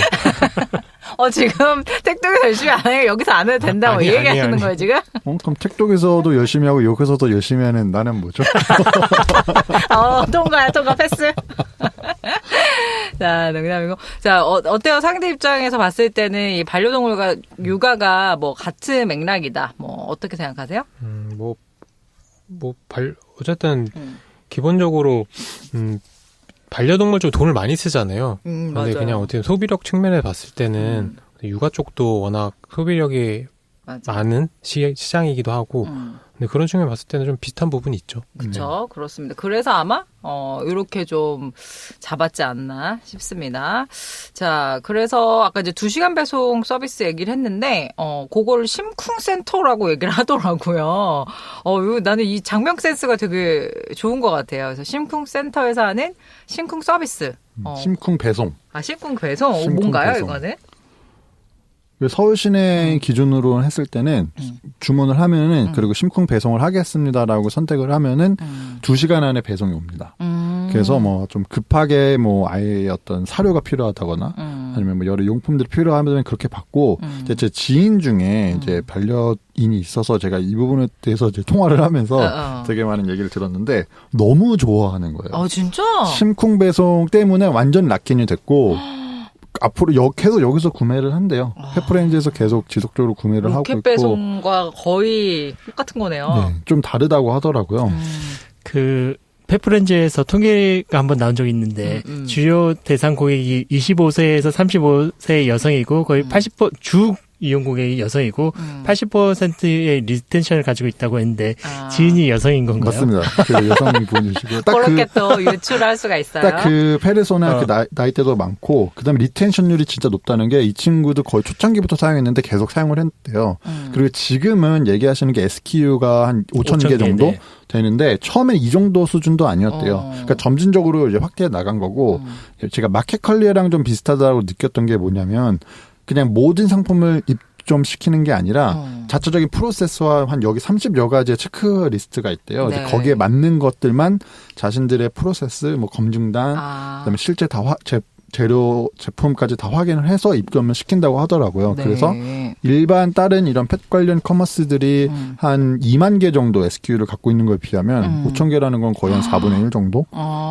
지금 택독에서 열심히 안 해요? 여기서 안 해도 된다고 얘기하시는 거예요, 지금? 그럼 택독에서도 열심히 하고 여기서도 열심히 하는 나는 뭐죠? 통과 패스. 자, 농담이고. 자, 어때요? 상대 입장에서 봤을 때는 이 반려동물과 육아가 뭐 같은 맥락이다. 뭐 어떻게 생각하세요? 어쨌든 기본적으로 반려동물 쪽 돈을 많이 쓰잖아요. 근데 맞아요. 그냥 어떻게 소비력 측면에 봤을 때는 육아 쪽도 워낙 소비력이 많은 시장이기도 하고 근데 그런 측면에 봤을 때는 좀 비슷한 부분이 있죠. 그렇죠. 그렇습니다. 그래서 아마 이렇게 좀 잡았지 않나 싶습니다. 자, 그래서 아까 이제 2시간 배송 서비스 얘기를 했는데 그거를 심쿵센터라고 얘기를 하더라고요. 나는 이 장명 센스가 되게 좋은 것 같아요. 그래서 심쿵센터에서 하는 심쿵 서비스. 심쿵 배송. 심쿵 배송. 심쿵 뭔가요, 배송. 이거는? 서울 시내 기준으로 했을 때는 주문을 하면은 그리고 심쿵 배송을 하겠습니다라고 선택을 하면은 2시간 안에 배송이 옵니다. 그래서 뭐 좀 급하게 뭐 아예 어떤 사료가 필요하다거나 아니면 뭐 여러 용품들이 필요하면 그렇게 받고 이제 제 지인 중에 이제 반려인이 있어서 제가 이 부분에 대해서 이제 통화를 하면서 되게 많은 얘기를 들었는데 너무 좋아하는 거예요. 진짜? 심쿵 배송 때문에 완전 락인이 됐고 앞으로 계속 여기서 구매를 한대요. 페프렌즈에서 계속 지속적으로 구매를 하고 있고. 로켓 배송과 거의 똑같은 거네요. 네, 좀 다르다고 하더라고요. 그 페프렌즈에서 통계가 한번 나온 적이 있는데 주요 대상 고객이 25세에서 35세 여성이고 거의 80% 주 이용 고객이 여성이고 80%의 리텐션을 가지고 있다고 했는데 지인이 여성인 건가요? 맞습니다. 그 여성분이시고 그렇게 또 유출할 수가 있어요. 딱 그 페르소나 그 나이대도 많고 그다음에 리텐션율이 진짜 높다는 게 이 친구도 거의 초창기부터 사용했는데 계속 사용을 했대요. 그리고 지금은 얘기하시는 게 SKU가 한 5,000개 정도 네. 되는데 처음에 이 정도 수준도 아니었대요. 그러니까 점진적으로 이제 확대해 나간 거고 제가 마켓컬리랑 좀 비슷하다고 느꼈던 게 뭐냐면 그냥 모든 상품을 입점시키는 게 아니라 자체적인 프로세스와 한 여기 30여 가지의 체크리스트가 있대요. 네. 이제 거기에 맞는 것들만 자신들의 프로세스, 뭐 검증단, 그다음에 실제 다 재료, 제품까지 다 확인을 해서 입점을 시킨다고 하더라고요. 네. 그래서 일반 다른 이런 펫 관련 커머스들이 한 2만 개 정도 SKU를 갖고 있는 거에 비하면 5,000개라는 건 거의 한 4분의 1 정도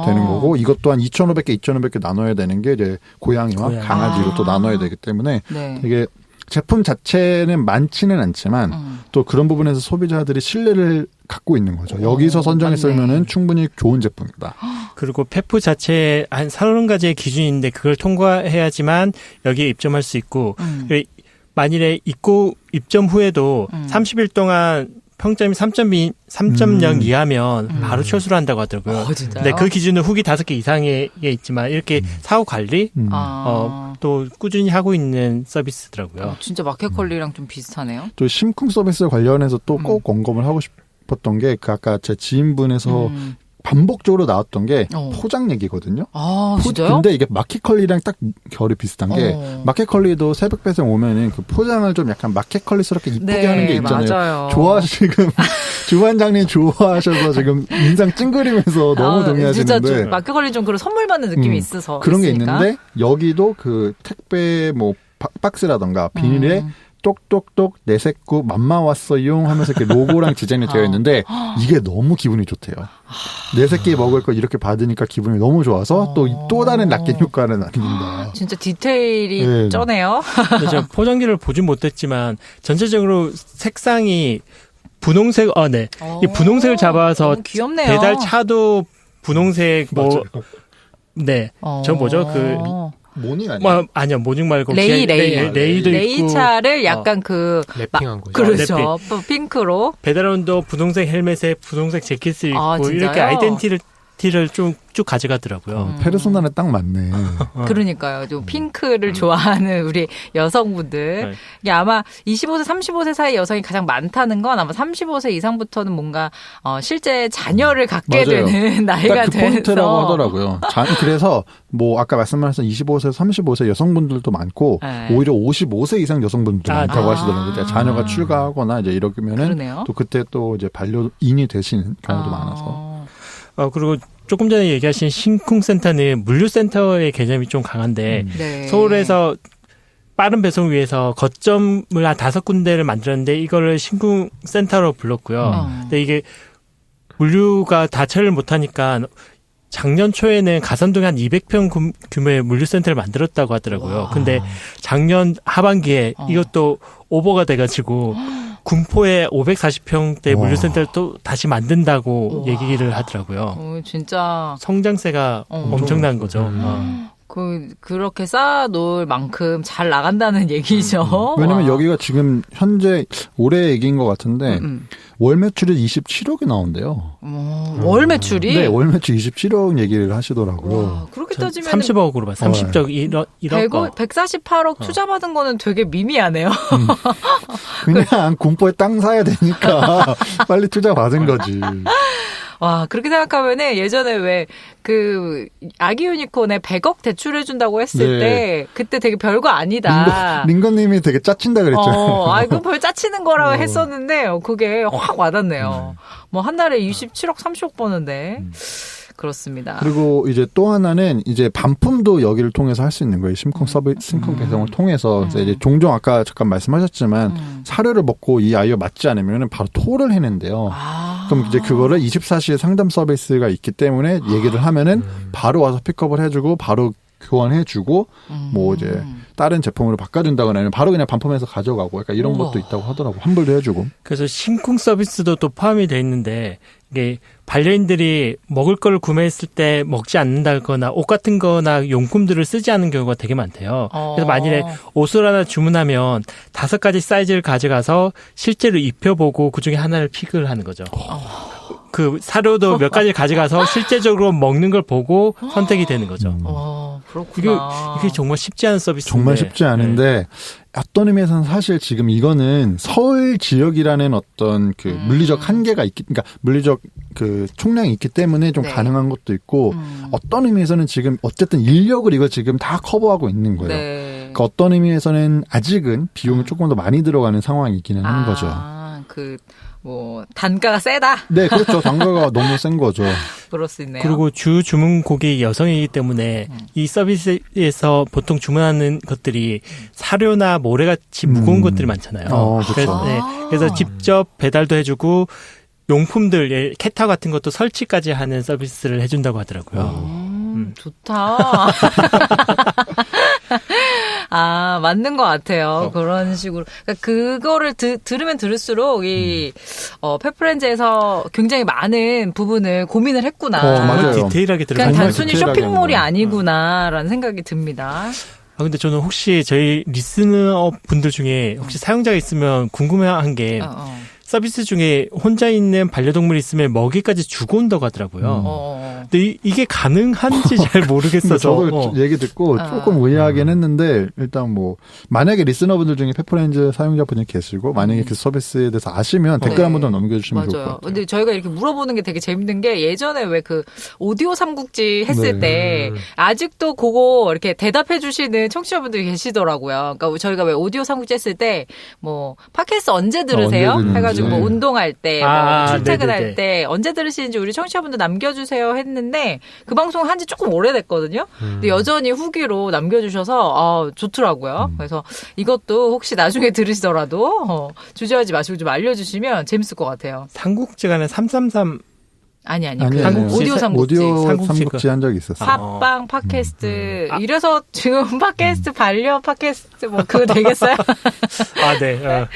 되는 거고 이것 또한 2,500개 나눠야 되는 게 이제 고양이와 강아지로 또 나눠야 되기 때문에 되게 제품 자체는 많지는 않지만 또 그런 부분에서 소비자들이 신뢰를 갖고 있는 거죠. 여기서 선정했으면은 충분히 좋은 제품이다. 그리고 페프 자체에 한 30가지의 기준이 있는데 그걸 통과해야지만 여기에 입점할 수 있고 만일에 입점 후에도 30일 동안 평점이 3.0 이하면 바로 철수를 한다고 하더라고요. 진짜요? 근데 그 기준은 후기 5개 이상에 있지만 이렇게 사후 관리 또 꾸준히 하고 있는 서비스더라고요. 진짜 마켓컬리랑 좀 비슷하네요. 또 심쿵 서비스 관련해서 또 꼭 언급을 하고 싶었던 게 그 아까 제 지인분에서 반복적으로 나왔던 게 포장 얘기거든요. 진짜요? 근데 이게 마켓컬리랑 딱 결이 비슷한 게 마켓컬리도 새벽 배송 오면은 그 포장을 좀 약간 마켓컬리스럽게 이쁘게 하는 게 있잖아요. 맞아요. 지금 주반장님 좋아하셔서 지금 인상 찡그리면서 너무 동의하시는데 진짜 마켓컬리 좀 그런 선물 받는 느낌이 있어서 그런 게 있으니까. 있는데 여기도 그 택배 뭐 박스라던가 비닐에 똑똑똑 내 식구 맘마 왔어요 하면서 이렇게 로고랑 디자인이 되어 있는데 이게 너무 기분이 좋대요. 내 새끼 먹을 거 이렇게 받으니까 기분이 너무 좋아서 또 다른 낚인 효과를 남긴다. 진짜 디테일이 쩌네요. 제가 포장지를 보진 못했지만 전체적으로 색상이 분홍색, 이 분홍색을 잡아서 너무 귀엽네요. 배달 차도 분홍색 네. 저 뭐죠? 모닝 아니에요? 아니요, 모닝 말고 레이도 레이도 레이차를 약간 랩핑한 거죠. 그렇죠. 핑크로. 베드라운도 분홍색 헬멧에 분홍색 재킷을 입고 진짜요? 이렇게 아이덴티티를 쭉 가져가더라고요. 페르소나는 딱 맞네. 그러니까요. 좀 핑크를 좋아하는 우리 여성분들. 네. 이게 아마 25세, 35세 사이 여성이 가장 많다는 건 아마 35세 이상부터는 뭔가 실제 자녀를 갖게 맞아요. 되는 나이가 딱 그 돼서. 포인트라고 하더라고요. 그래서 뭐 아까 말씀하신 25세, 35세 여성분들도 많고 네. 오히려 55세 이상 여성분들도 많다고 하시더라고요. 이제 자녀가 출가하거나 이제 이러면은 그러네요. 또 그때 또 이제 반려인이 되시는 경우도 많아서. 그리고 조금 전에 얘기하신 신쿵센터는 물류센터의 개념이 좀 강한데 네. 서울에서 빠른 배송 위해서 거점을 한 5군데를 만들었는데 이거를 신쿵센터로 불렀고요. 근데 이게 물류가 다 처리를 못하니까 작년 초에는 가산동에 한 200평 규모의 물류센터를 만들었다고 하더라고요. 근데 작년 하반기에 이것도 오버가 돼가지고 군포에 540평대 물류센터를 또 다시 만든다고 얘기를 하더라고요. 진짜. 성장세가 엄청난 거죠. 그렇게 쌓아놓을 만큼 잘 나간다는 얘기죠. 왜냐면 여기가 지금 현재 올해 얘기인 것 같은데 월 매출이 27억이 나온대요. 월 매출이? 네, 월 매출 27억 얘기를 하시더라고요. 와, 그렇게 따지면 30억으로 봐. 30억 1억. 148억 투자받은 거는 되게 미미하네요. 그냥 군포에 땅 사야 되니까 빨리 투자 받은 거지. 와, 그렇게 생각하면은 예전에 왜 그 아기 유니콘에 100억 대출해준다고 했을 때 그때 되게 별거 아니다. 링건님이 되게 짜친다 그랬죠. 그거 별 짜치는 거라고 했었는데 그게 확 와닿네요. 뭐 한 달에 27억, 30억 버는데. 그렇습니다. 그리고 이제 또 하나는 이제 반품도 여기를 통해서 할 수 있는 거예요. 심쿵 배송을 통해서 이제 종종 아까 잠깐 말씀하셨지만 사료를 먹고 이 아이와 맞지 않으면 바로 토를 해낸대요. 그럼 이제 그거를 24시에 상담 서비스가 있기 때문에 얘기를 하면은 바로 와서 픽업을 해주고 바로 교환해주고 뭐 이제 다른 제품으로 바꿔준다거나 아니면 바로 그냥 반품해서 가져가고 약간 이런 것도 있다고 하더라고. 환불도 해주고. 그래서 심쿵 서비스도 또 포함이 돼 있는데 이게 반려인들이 먹을 걸 구매했을 때 먹지 않는다거나 옷 같은 거나 용품들을 쓰지 않는 경우가 되게 많대요. 그래서 만일에 옷을 하나 주문하면 5가지 사이즈를 가져가서 실제로 입혀보고 그중에 하나를 픽을 하는 거죠. 그 사료도 몇 가지 가져가서 실제적으로 먹는 걸 보고 선택이 되는 거죠. 그렇구나. 이게 정말 쉽지 않은 서비스인데. 정말 쉽지 않은데 어떤 의미에서는 사실 지금 이거는 서울 지역이라는 어떤 그 물리적 한계가 그러니까 물리적 그 총량이 있기 때문에 좀 가능한 것도 있고 어떤 의미에서는 지금 어쨌든 인력을 이거 지금 다 커버하고 있는 거예요. 그러니까 어떤 의미에서는 아직은 비용이 조금 더 많이 들어가는 상황이기는 한 거죠. 단가가 세다. 네, 그렇죠. 단가가 너무 센 거죠. 그럴 수 있네요. 그리고 주 주문 고객이 여성이기 때문에 이 서비스에서 보통 주문하는 것들이 사료나 모래같이 무거운 것들이 많잖아요. 그렇죠. 그래서 직접 배달도 해주고 용품들, 캣타워 같은 것도 설치까지 하는 서비스를 해준다고 하더라고요. 좋다. 맞는 것 같아요. 그런 식으로. 그러니까 그거를 들으면 들을수록 이 펫프렌즈에서 굉장히 많은 부분을 고민을 했구나. 맞아요. 디테일하게 들어가는 그냥 단순히 디테일하게 쇼핑몰이 하는 아니구나라는 생각이 듭니다. 근데 저는 혹시 저희 리스너 분들 중에 혹시 사용자가 있으면 궁금해한 게 서비스 중에 혼자 있는 반려동물이 있으면 먹이까지 주고 온다고 하더라고요. 근데 이게 가능한지 잘 모르겠어서. 저도 얘기 듣고 조금 의아하긴 했는데 일단 뭐 만약에 리스너분들 중에 펫프렌즈 사용자분이 계시고 만약에 그 서비스에 대해서 아시면 댓글 한 번 더 남겨주시면 좋을 것 같아요. 근데 저희가 이렇게 물어보는 게 되게 재밌는 게 예전에 왜 그 오디오 삼국지 했을 때 아직도 그거 이렇게 대답해 주시는 청취자분들이 계시더라고요. 그러니까 저희가 왜 오디오 삼국지 했을 때 뭐 팟캐스트 언제 들으세요? 언제 해가지고 뭐 운동할 때, 뭐 출퇴근할 네네네. 때 언제 들으시는지 우리 청취자분들 남겨주세요 했는데 그 방송 한지 조금 오래됐거든요. 근데 여전히 후기로 남겨주셔서 좋더라고요. 그래서 이것도 혹시 나중에 들으시더라도 주저하지 마시고 좀 알려주시면 재밌을 것 같아요. 삼국지간에 333 아니. 삼국지, 오디오 삼국지. 오디오 삼국지 한 적이 있었어요. 팟빵 팟캐스트. 이래서 지금 팟캐스트 반려 팟캐스트 뭐 그거 되겠어요? 네.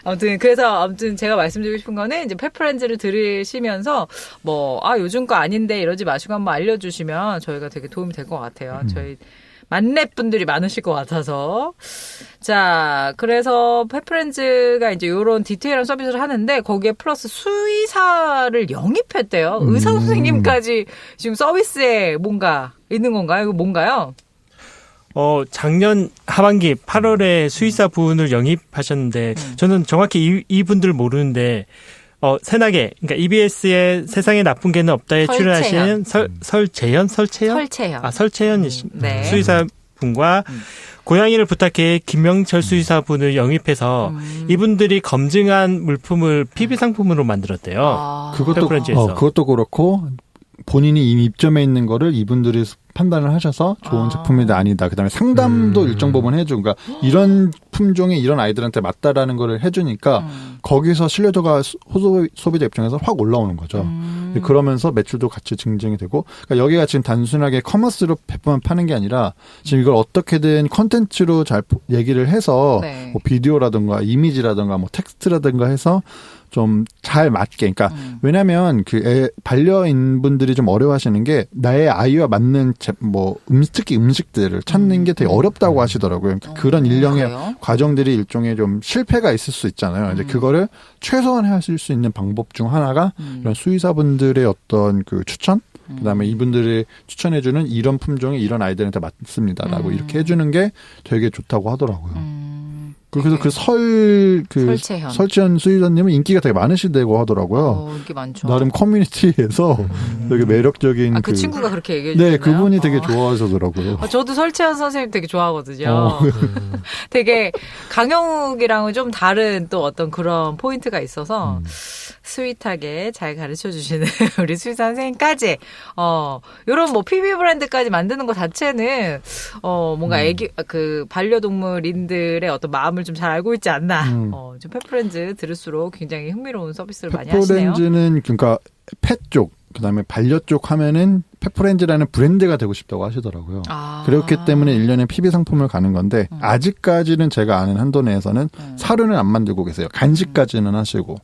아무튼 제가 말씀드리고 싶은 거는 이제 펫프렌즈를 들으시면서 요즘 거 아닌데 이러지 마시고 한번 알려주시면 저희가 되게 도움이 될 것 같아요. 저희 만렙 분들이 많으실 것 같아서. 자, 그래서 펫프렌즈가 이제 요런 디테일한 서비스를 하는데 거기에 플러스 수의사를 영입했대요. 의사 선생님까지 지금 서비스에 뭔가 있는 건가요? 이거 뭔가요? 작년 하반기 8월에 수의사 분을 영입하셨는데 저는 정확히 이분들 모르는데 세나게 그러니까 EBS의 세상에 나쁜 개는 없다에 출연하시는 설채연 설채연 네. 수의사 분과 고양이를 부탁해 김명철 수의사 분을 영입해서 이분들이 검증한 물품을 PB 상품으로 만들었대요. 그것도 그렇고 본인이 이미 입점해 있는 거를 이분들이 판단을 하셔서 좋은 제품이다 아니다. 그다음에 상담도 일정 부분 해주고, 그러니까 이런 품종이 이런 아이들한테 맞다라는 거를 해주니까 거기서 신뢰도가 소비자 입장에서 확 올라오는 거죠. 그러면서 매출도 같이 증정이 되고, 그러니까 여기가 지금 단순하게 커머스로 배포만 파는 게 아니라 지금 이걸 어떻게든 컨텐츠로 잘 얘기를 해서 네. 뭐 비디오라든가 이미지라든가 뭐 텍스트라든가 해서 좀 잘 맞게. 그러니까 왜냐하면 반려인분들이 좀 어려워하시는 게 나의 아이와 맞는 특히 음식들을 찾는 게 되게 어렵다고 하시더라고요. 그러니까 그런 일련의 그래요? 과정들이 일종의 좀 실패가 있을 수 있잖아요. 이제 그거를 최소한 하실 수 있는 방법 중 하나가 이런 수의사분들의 어떤 그 추천. 그다음에 이분들이 추천해주는 이런 품종이 이런 아이들한테 맞습니다라고 이렇게 해주는 게 되게 좋다고 하더라고요. 그래서 설채연 수의사님은 인기가 되게 많으시다고 하더라고요. 인기 많죠. 나름 커뮤니티에서 되게 매력적인 그 친구가 그렇게 얘기해 네, 주셨나요? 그분이 되게 좋아하시더라고요. 저도 설채연 선생님 되게 좋아하거든요. 되게 강영욱이랑은 좀 다른 또 어떤 그런 포인트가 있어서 스윗하게 잘 가르쳐 주시는 우리 수의사 선생님까지 요런 뭐 PB 브랜드까지 만드는 것 자체는 뭔가 반려동물인들의 어떤 마음을 좀 잘 알고 있지 않나. 좀 펫프렌즈 들을수록 굉장히 흥미로운 서비스를 많이 하시네요. 펫프렌즈는 그러니까 펫 쪽, 그다음에 반려 쪽 하면은 펫프렌즈라는 브랜드가 되고 싶다고 하시더라고요. 그렇기 때문에 1년에 PB 상품을 가는 건데 아직까지는 제가 아는 한도 내에서는 사료는 안 만들고 계세요. 간식까지는 하시고.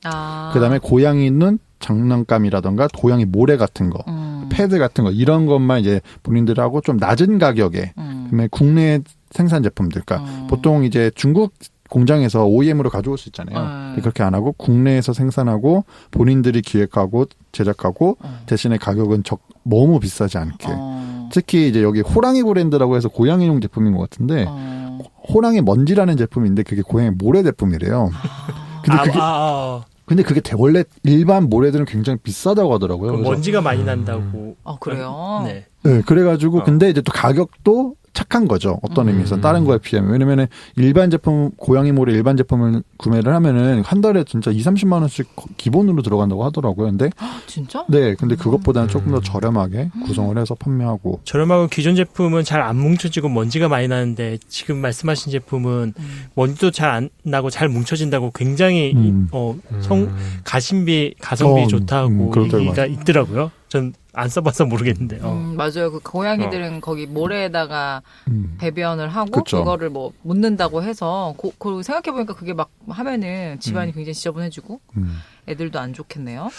그다음에 고양이는 장난감이라던가 고양이 모래 같은 거, 패드 같은 거 이런 것만 이제 본인들하고 좀 낮은 가격에 그다음에 국내 생산 제품들, 그러니까 보통 이제 중국 공장에서 OEM으로 가져올 수 있잖아요. 그렇게 안 하고 국내에서 생산하고 본인들이 기획하고 제작하고 대신에 가격은 너무 비싸지 않게. 특히 이제 여기 호랑이 브랜드라고 해서 고양이용 제품인 것 같은데 호랑이 먼지라는 제품인데 그게 고양이 모래 제품이래요. 근데 그게 원래 일반 모래들은 굉장히 비싸다고 하더라고요. 먼지가 많이 난다고. 그래요? 네. 네, 그래가지고 근데 이제 또 가격도 착한 거죠. 어떤 의미에서 다른 거에 비하면. 왜냐면은 일반 제품, 고양이 모래 일반 제품을 구매를 하면은 한 달에 진짜 2-30만 원씩 기본으로 들어간다고 하더라고요. 근데 진짜? 네, 근데 그것보다는 조금 더 저렴하게 구성을 해서 판매하고. 저렴하고 기존 제품은 잘 안 뭉쳐지고 먼지가 많이 나는데 지금 말씀하신 제품은 먼지도 잘 안 나고 잘 뭉쳐진다고 굉장히 가성비 좋다고 얘기가 있더라고요. 전 안 써봐서 모르겠는데. 맞아요. 그 고양이들은 거기 모래에다가 배변을 하고 그쵸. 그거를 뭐 묻는다고 해서 그 생각해보니까 그게 막 하면은 집안이 굉장히 지저분해지고 애들도 안 좋겠네요.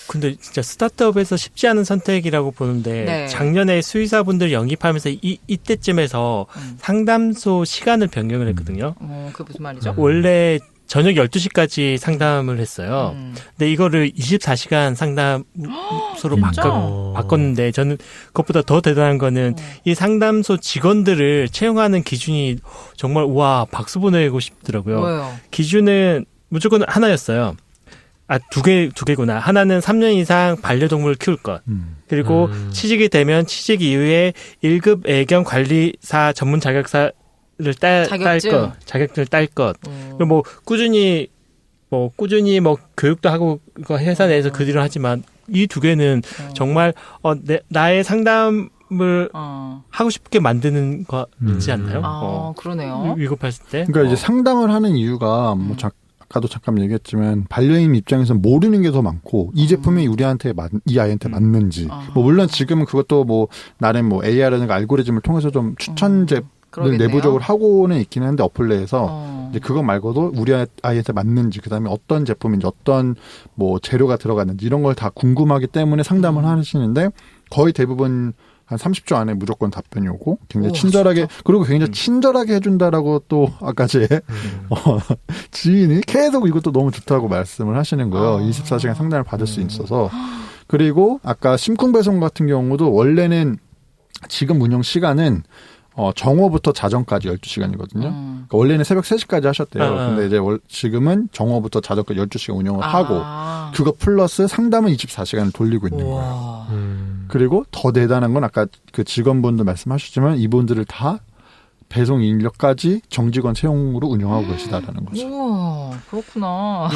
근데 진짜 스타트업에서 쉽지 않은 선택이라고 보는데 네. 작년에 수의사분들 영입하면서 이때쯤에서 상담소 시간을 변경을 했거든요. 그게 무슨 말이죠? 원래 저녁 12시까지 상담을 했어요. 근데 이거를 24시간 상담소로 바꿨는데 저는 그것보다 더 대단한 거는 이 상담소 직원들을 채용하는 기준이 정말 우와 박수 보내고 싶더라고요. 뭐예요? 기준은 무조건 하나였어요. 두 개구나. 하나는 3년 이상 반려동물을 키울 것. 그리고 취직이 되면 취직 이후에 1급 애견 관리사 전문 자격증을 자격증을 딸 것. 그리고 꾸준히 교육도 하고 회사 내에서 그 뒤로 하지만 이 두 개는 정말 나의 상담을 하고 싶게 만드는 거 있지 않나요? 그러네요. 위급했을 때. 그러니까 이제 상담을 하는 이유가 아까도 잠깐 얘기했지만 반려인 입장에서는 모르는 게 더 많고 이 제품이 우리한테 이 아이한테 맞는지 뭐 물론 지금은 그것도 뭐 나름 뭐 AI라든가 알고리즘을 통해서 좀 추천제를 내부적으로 하고는 있긴 한데 어플 내에서 이제 그거 말고도 우리 아이한테 맞는지 그다음에 어떤 제품인지 어떤 뭐 재료가 들어갔는지 이런 걸 다 궁금하기 때문에 상담을 하시는데 거의 대부분 한 30초 안에 무조건 답변이 오고 굉장히 친절하게 진짜? 그리고 굉장히 친절하게 해준다라고 또 아까 제 지인이 계속 이것도 너무 좋다고 말씀을 하시는 거예요. 24시간 상담을 받을 수 있어서. 그리고 아까 심쿵 배송 같은 경우도 원래는 지금 운영 시간은 정오부터 자정까지 12시간이거든요. 그러니까 원래는 새벽 3시까지 하셨대요. 근데 이제 지금은 정오부터 자정까지 12시간 운영을 하고 그거 플러스 상담은 24시간을 돌리고 있는 거예요. 그리고 더 대단한 건 아까 그 직원분도 말씀하셨지만 이분들을 다 배송 인력까지 정직원 채용으로 운영하고 계시다라는 거죠. 우와, 그렇구나.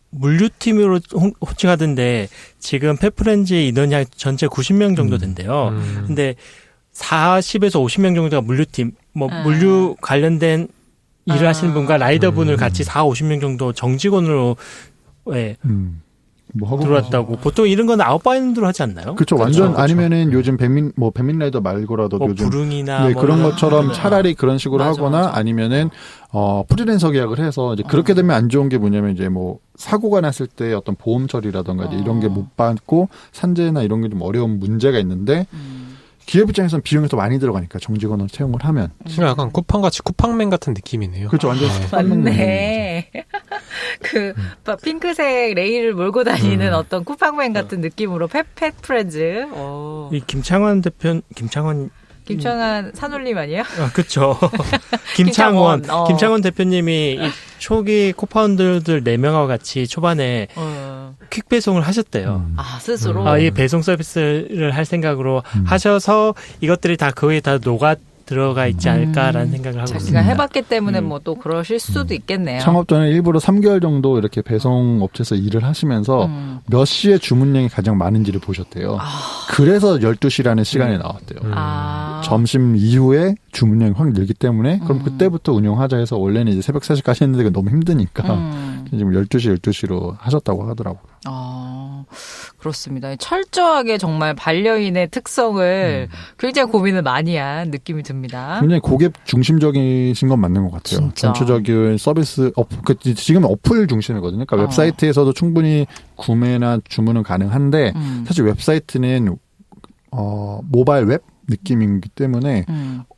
물류팀으로 호칭하던데 지금 펫프렌즈의 인원이 전체 90명 정도 된대요. 근데 40에서 50명 정도가 물류팀, 뭐 물류 관련된 일을 하시는 분과 라이더분을 같이 50명 정도 정직원으로 뭐 들어왔다고. 보통 이런 건 아웃바인드로 하지 않나요? 그렇죠. 완전 그렇죠. 아니면은 요즘 배민 라이더 말고라도 요즘 부릉이나 뭐 그런 것처럼 차라리 그런 식으로 하거나 아니면은 프리랜서 계약을 해서 이제 그렇게 되면 안 좋은 게 뭐냐면 이제 뭐 사고가 났을 때 어떤 보험 처리라든가 이제 이런 게 못 받고 산재나 이런 게 좀 어려운 문제가 있는데 기업 입장에서는 비용이 더 많이 들어가니까 정직원을 채용을 하면. 약간 쿠팡같이 쿠팡맨 같은 느낌이네요. 그렇죠. 완전 맞네. 그 핑크색 레일을 몰고 다니는 어떤 쿠팡맨 같은 느낌으로 펫프렌즈. 이 김창완 산울림 아니에요? 그렇죠. 김창원 대표님이 이 초기 코파운더들 4명과 같이 초반에 퀵 배송을 하셨대요. 스스로? 이 배송 서비스를 할 생각으로 하셔서 이것들이 다 거기에 다 녹아 들어가 있지 않을까라는 생각을 하고 있습니다. 자기가 해봤기 때문에 뭐 또 그러실 수도 있겠네요. 창업 전에 일부러 3개월 정도 이렇게 배송 업체에서 일을 하시면서 몇 시에 주문량이 가장 많은지를 보셨대요. 그래서 12시라는 시간이 나왔대요. 점심 이후에 주문량이 확 늘기 때문에 그럼 그때부터 운영하자 해서 원래는 이제 새벽 3시까지 했는데 그게 너무 힘드니까 지금 12시로 하셨다고 하더라고요. 그렇습니다. 철저하게 정말 반려인의 특성을 굉장히 고민을 많이 한 느낌이 듭니다. 굉장히 고객 중심적이신 건 맞는 것 같아요. 진짜. 전체적인 서비스, 지금 어플 중심이거든요. 그러니까 웹사이트에서도 충분히 구매나 주문은 가능한데 사실 웹사이트는 모바일 웹 느낌이기 때문에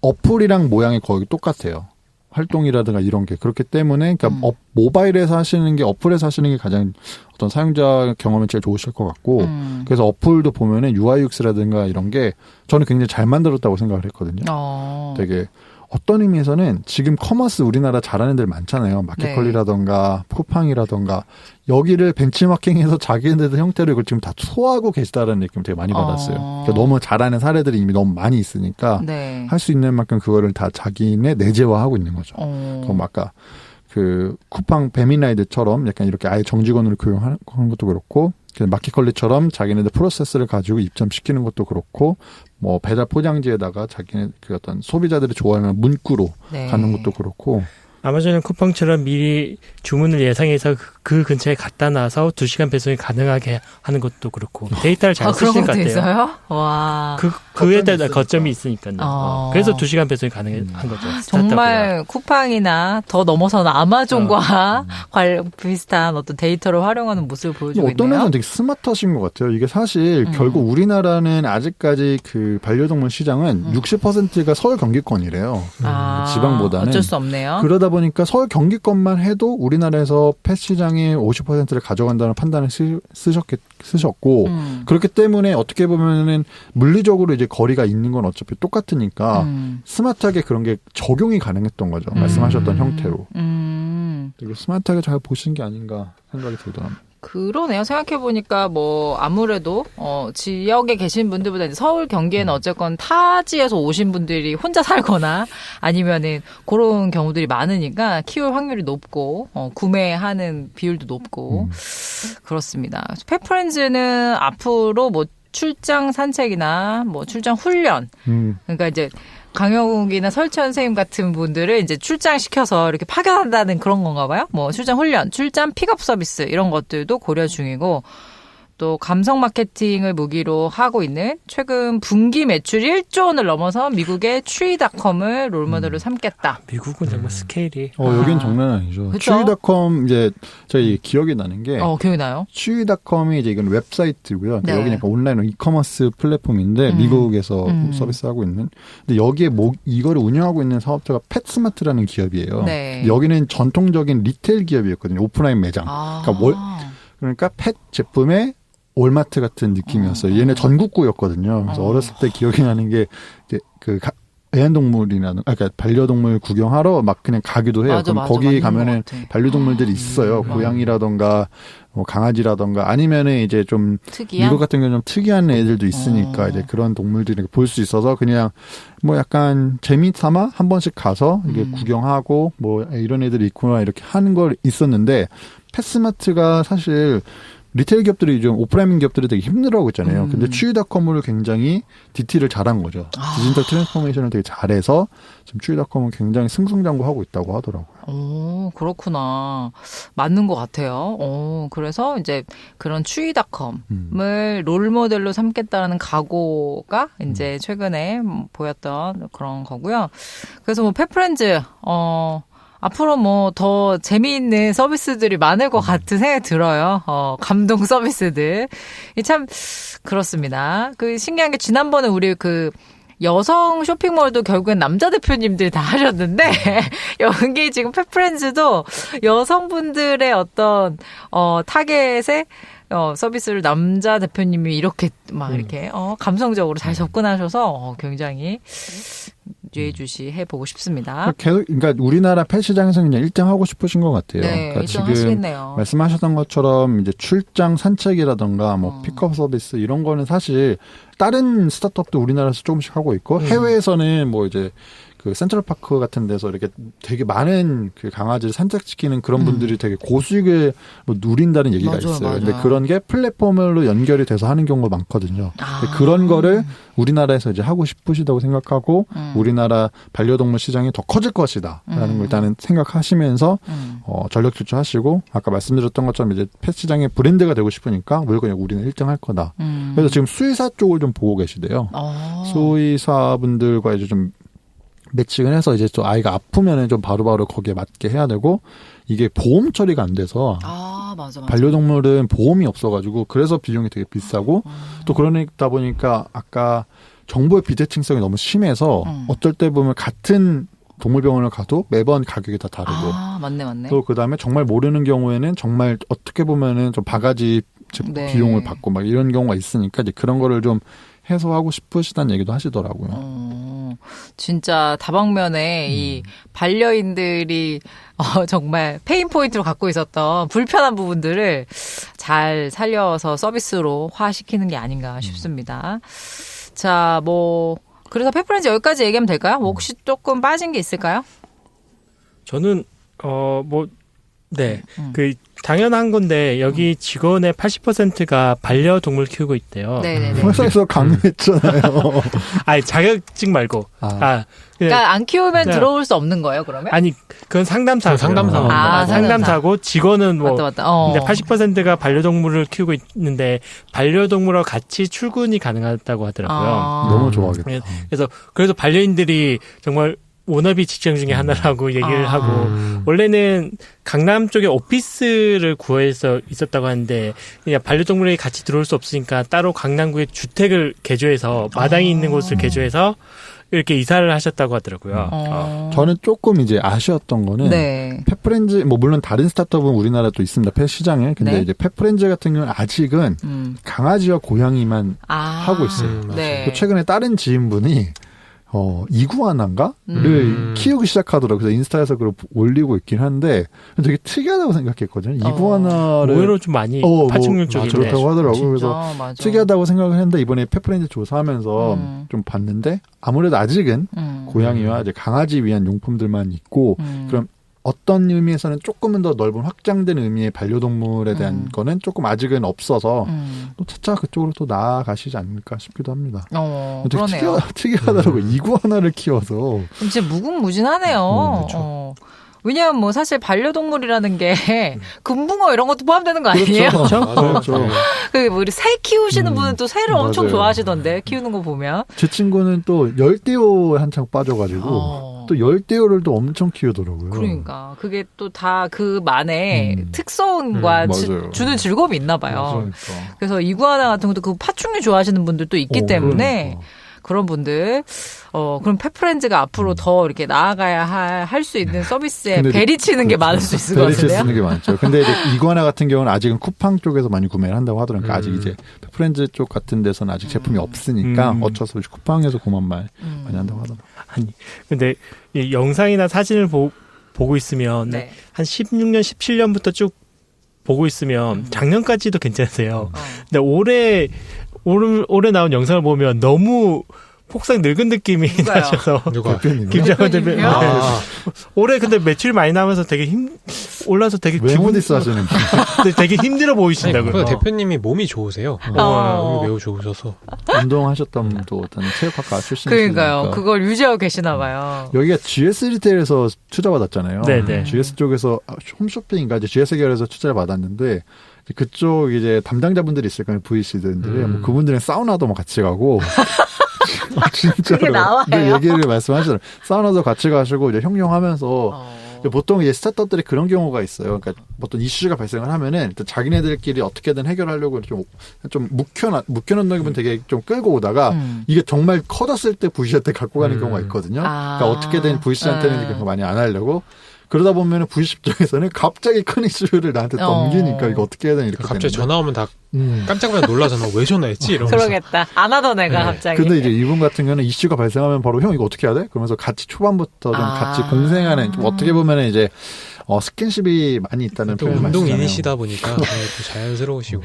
어플이랑 모양이 거의 똑같아요. 활동이라든가 이런 게 그렇기 때문에 그러니까 모바일에서 하시는 게 어플에서 하시는 게 가장 어떤 사용자 경험이 제일 좋으실 것 같고 그래서 어플도 보면은 UI UX라든가 이런 게 저는 굉장히 잘 만들었다고 생각을 했거든요. 되게 어떤 의미에서는 지금 커머스 우리나라 잘하는 데들 많잖아요. 마켓컬리라던가 쿠팡이라던가 여기를 벤치마킹해서 자기네들 형태를 이걸 지금 다 소화하고 계시다라는 느낌 되게 많이 받았어요. 그러니까 너무 잘하는 사례들이 이미 너무 많이 있으니까 할 수 있는 만큼 그거를 다 자기네 내재화하고 있는 거죠. 그럼 아까 그 쿠팡 배민라이드처럼 약간 이렇게 아예 정직원으로 교육하는 것도 그렇고 마켓컬리처럼 자기네들 프로세스를 가지고 입점시키는 것도 그렇고 뭐 배달 포장지에다가 자기네 그 어떤 소비자들이 좋아하는 문구로 가는 것도 그렇고 아마존 쿠팡처럼 미리 주문을 예상해서 그 근처에 갖다 놔서 2시간 배송이 가능하게 하는 것도 그렇고 데이터를 잘 쓰시는 것 같아요. 있어요? 와. 그에 따라 거점이 있으니까요. 그래서 2시간 배송이 가능한 거죠. 정말 쿠팡이나 더 넘어서는 아마존과 비슷한 어떤 데이터를 활용하는 모습을 보여주고 어떤 있네요. 면에서는 되게 스마트하신 것 같아요. 이게 사실 결국 우리나라는 아직까지 그 반려동물 시장은 60%가 서울 경기권이래요. 지방보다는. 어쩔 수 없네요. 그러다 보니까 서울 경기권만 해도 우리나라에서 펫 시장의 50%를 가져간다는 판단을 쓰셨고 그렇기 때문에 어떻게 보면은 물리적으로 이제 거리가 있는 건 어차피 똑같으니까 스마트하게 그런 게 적용이 가능했던 거죠. 말씀하셨던 형태로. 되게 스마트하게 잘 보신 게 아닌가 생각이 들더라고요. 그러네요. 생각해보니까 뭐 아무래도 지역에 계신 분들보다 이제 서울 경기에는 어쨌건 타지에서 오신 분들이 혼자 살거나 아니면은 그런 경우들이 많으니까 키울 확률이 높고 구매하는 비율도 높고 그렇습니다. 펫프렌즈는 앞으로 뭐 출장 산책이나 뭐 출장 훈련 그러니까 이제 강영욱이나 설치현 선생님 같은 분들을 이제 출장시켜서 이렇게 파견한다는 그런 건가 봐요. 뭐 출장 훈련, 출장 픽업 서비스 이런 것들도 고려 중이고 또 감성 마케팅을 무기로 하고 있는 최근 분기 매출 1조 원을 넘어서 미국의 추리닷컴을 롤모델로 삼겠다. 미국은 정말 스케일이. 여긴 장난 아니죠. 그쵸? 추위닷컴 이제 저희 기억이 나는 게 기억이 나요? 추위닷컴이 이제 이건 웹사이트고요. 네. 여기는 약간 온라인 이커머스 플랫폼인데 미국에서 서비스하고 있는. 근데 여기에 이거를 운영하고 있는 사업자가 펫스마트라는 기업이에요. 네. 여기는 전통적인 리테일 기업이었거든요. 오프라인 매장. 그러니까 펫 제품의 월마트 같은 느낌이었어요. 얘네 전국구였거든요. 그래서 어렸을 때 기억이 나는 게 이제 애완동물이나 그러니까 반려동물 구경하러 막 그냥 가기도 해요. 맞아, 그럼 맞아, 거기 맞는 가면은 것 같아. 반려동물들이 있어요. 고양이라던가 뭐 강아지라던가 아니면은 이제 좀 특이한? 미국 같은 경우는 좀 특이한 애들도 있으니까 이제 그런 동물들을 볼 수 있어서 그냥 뭐 약간 재미삼아 한 번씩 가서 이게 구경하고 뭐 이런 애들이 있구나 이렇게 하는 걸 있었는데 펫스마트가 사실 리테일 기업들이 좀 오프라인 기업들이 되게 힘들어하고 있잖아요. 근데 추위닷컴을 굉장히 DT를 잘한 거죠. 디지털 트랜스포메이션을 되게 잘해서 지금 추위닷컴은 굉장히 승승장구하고 있다고 하더라고요. 그렇구나. 맞는 것 같아요. 그래서 이제 그런 추위닷컴을 롤모델로 삼겠다는 각오가 이제 최근에 보였던 그런 거고요. 그래서 뭐 펫프렌즈, 앞으로 뭐 더 재미있는 서비스들이 많을 것 같은 생각이 들어요. 감동 서비스들. 참 그렇습니다. 그 신기한 게 지난번에 우리 그 여성 쇼핑몰도 결국엔 남자 대표님들이 다 하셨는데 여기 지금 펫프렌즈도 여성분들의 어떤 타겟에 서비스를 남자 대표님이 이렇게 막 이렇게 감성적으로 잘 접근하셔서 굉장히 유해주시 해보고 싶습니다. 계속 그러니까 우리나라 펫 시장에서 그냥 1등 하고 싶으신 것 같아요. 네, 그러니까 1등 지금 하시겠네요. 말씀하셨던 것처럼 이제 출장 산책이라던가 뭐 픽업 서비스 이런 거는 사실 다른 스타트업도 우리나라에서 조금씩 하고 있고 해외에서는 뭐 이제 그 센트럴파크 같은 데서 이렇게 되게 많은 그 강아지를 산책시키는 그런 분들이 되게 고수익을 뭐 누린다는 얘기가 맞아요, 있어요. 맞아요. 근데 그런 게 플랫폼으로 연결이 돼서 하는 경우가 많거든요. 근데 그런 거를 우리나라에서 이제 하고 싶으시다고 생각하고 우리나라 반려동물 시장이 더 커질 것이다라는 걸 일단은 생각하시면서 전력 질주하시고 아까 말씀드렸던 것처럼 이제 펫 시장의 브랜드가 되고 싶으니까 무조건 우리는 1등 할 거다. 그래서 지금 수의사 쪽을 좀 보고 계시대요. 수의사분들과 이제 좀 매칭을 해서 이제 또 아이가 아프면은 좀 바로바로 거기에 맞게 해야 되고 이게 보험 처리가 안 돼서 맞아. 반려동물은 보험이 없어가지고 그래서 비용이 되게 비싸고 또 그러다 보니까 아까 정보의 비대칭성이 너무 심해서 어떨 때 보면 같은 동물병원을 가도 매번 가격이 다 다르고 맞네. 또 그다음에 정말 모르는 경우에는 정말 어떻게 보면은 좀 바가지 네. 비용을 받고 막 이런 경우가 있으니까 이제 그런 거를 좀 해소하고 싶으시다는 얘기도 하시더라고요. 진짜 다방면에 이 반려인들이 정말 페인 포인트로 갖고 있었던 불편한 부분들을 잘 살려서 서비스로 화시키는 게 아닌가 싶습니다. 자, 뭐 그래서 펫프렌즈 여기까지 얘기하면 될까요? 뭐 혹시 조금 빠진 게 있을까요? 저는 그 당연한 건데 여기 직원의 80%가 반려동물 키우고 있대요. 네네네. 회사에서 강요했잖아요. 아니 자격증 말고. 그러니까 안 키우면 네. 들어올 수 없는 거예요, 그러면? 아니 그건 상담사. 상담사. 상담사고 직원은 뭐 맞다. 근데 80%가 반려동물을 키우고 있는데 반려동물하고 같이 출근이 가능하다고 하더라고요. 너무 좋아하겠다. 그래서 반려인들이 정말 워너비 직장 중에 하나라고 얘기를 하고 원래는 강남 쪽에 오피스를 구해서 있었다고 하는데 그냥 반려동물이 같이 들어올 수 없으니까 따로 강남구에 주택을 개조해서 마당이 있는 곳을 개조해서 이렇게 이사를 하셨다고 하더라고요. 저는 조금 이제 아쉬웠던 거는 펫프렌즈 뭐 물론 다른 스타트업은 우리나라도 있습니다. 펫 시장에. 근데 이제 펫프렌즈 같은 경우는 아직은 강아지와 고양이만 하고 있어요. 네. 최근에 다른 지인분이 이구아나인가를 키우기 시작하더라고요. 그래서 인스타에서 그걸 올리고 있긴 한데 되게 특이하다고 생각했거든요. 이구아나를 의외로 좀 많이 파충류 쪽인데 그렇다고 하더라고요. 그래서 맞아. 특이하다고 생각을 했는데 이번에 펫프렌즈 조사하면서 좀 봤는데 아무래도 아직은 고양이와 이제 강아지 위한 용품들만 있고 그럼 어떤 의미에서는 조금은 더 넓은 확장된 의미의 반려동물에 대한 거는 조금 아직은 없어서 또 차차 그쪽으로 또 나아가시지 않을까 싶기도 합니다. 그러네요. 특이하더라고요. 이구아나를 키워서. 진짜 무궁무진하네요. 그렇죠. 왜냐하면 뭐 사실 반려동물이라는 게 금붕어 이런 것도 포함되는 거 아니에요? 그렇죠. 그 우리 새 키우시는 분은 또 새를 엄청 좋아하시던데 키우는 거 보면. 제 친구는 또 열대어에 한창 빠져가지고 또 열대어를 또 엄청 키우더라고요. 그러니까 그게 또 다 그만의 특성과 주는 즐거움이 있나 봐요. 그래서 이구아나 같은 것도 그 파충류 좋아하시는 분들도 있기 때문에 그러니까. 그런 분들 그럼 펫프렌즈가 앞으로 더 이렇게 나아가야 할 수 있는 서비스에 베리치는 게 많을 수 있을 것 같은데요. 베리치 쓰는 게 많죠. 근데 이제 이구아나 같은 경우는 아직은 쿠팡 쪽에서 많이 구매를 한다고 하더라고요. 아직 이제 펫프렌즈 쪽 같은 데서는 아직 제품이 없으니까 어쩔 수 없이 쿠팡에서 그만 많이 한다고 하더라고요. 아니 근데 이 영상이나 사진을 보고 있으면 한 16년, 17년부터 쭉 보고 있으면 작년까지도 괜찮으세요. 근데 올해 나온 영상을 보면 너무 폭삭 늙은 느낌이 나셔서 김장원 대표님 올해 근데 매출이 많이 나면서 되게 올라서 되게 기분 디스하시는 되게 힘들어 보이신다고요. 대표님이 몸이 좋으세요. 몸이 매우 좋으셔서 운동하셨던 분도 어떤 체육학과 출신이시니까. 그러니까요. 그걸 유지하고 계시나 봐요. 여기가 GS 리테일에서 투자받았잖아요. 네네. GS 쪽에서 홈쇼핑인가 이제 GS 계열에서 투자를 받았는데 그쪽 이제 담당자분들이 있을 거예요. VC들이 뭐 그분들은 사우나도 뭐 같이 가고. 진짜로. 그게 나와요. 그 얘기를 말씀하시더라고요. 사우나도 같이 가시고 이제 형용하면서 보통 이제 스타트업들이 그런 경우가 있어요. 그러니까 어떤 이슈가 발생을 하면은 자기네들끼리 어떻게든 해결하려고 좀 묵혀놓는 되게 좀 끌고 오다가 이게 정말 커졌을 때 VC한테 때 갖고 가는 경우가 있거든요. 그러니까 어떻게든 VC한테는 이렇게 많이 안 하려고. 그러다 보면은 VC 입장에서는 갑자기 큰 이슈를 나한테 넘기니까 이거 어떻게 해야 되나 이렇게 갑자기 전화 오면 다 깜짝 놀라서 왜 전화했지 이러면서. 그러겠다. 안 하던 애가 갑자기. 근데 이제 이분 같은 경우는 이슈가 발생하면 바로 형 이거 어떻게 해야 돼? 그러면서 같이 초반부터 좀 같이 공생하는 좀 어떻게 보면은 이제 스킨십이 많이 있다는 표현을 많이 쓰잖아요. 운동인이시다 보니까 또 자연스러우시고.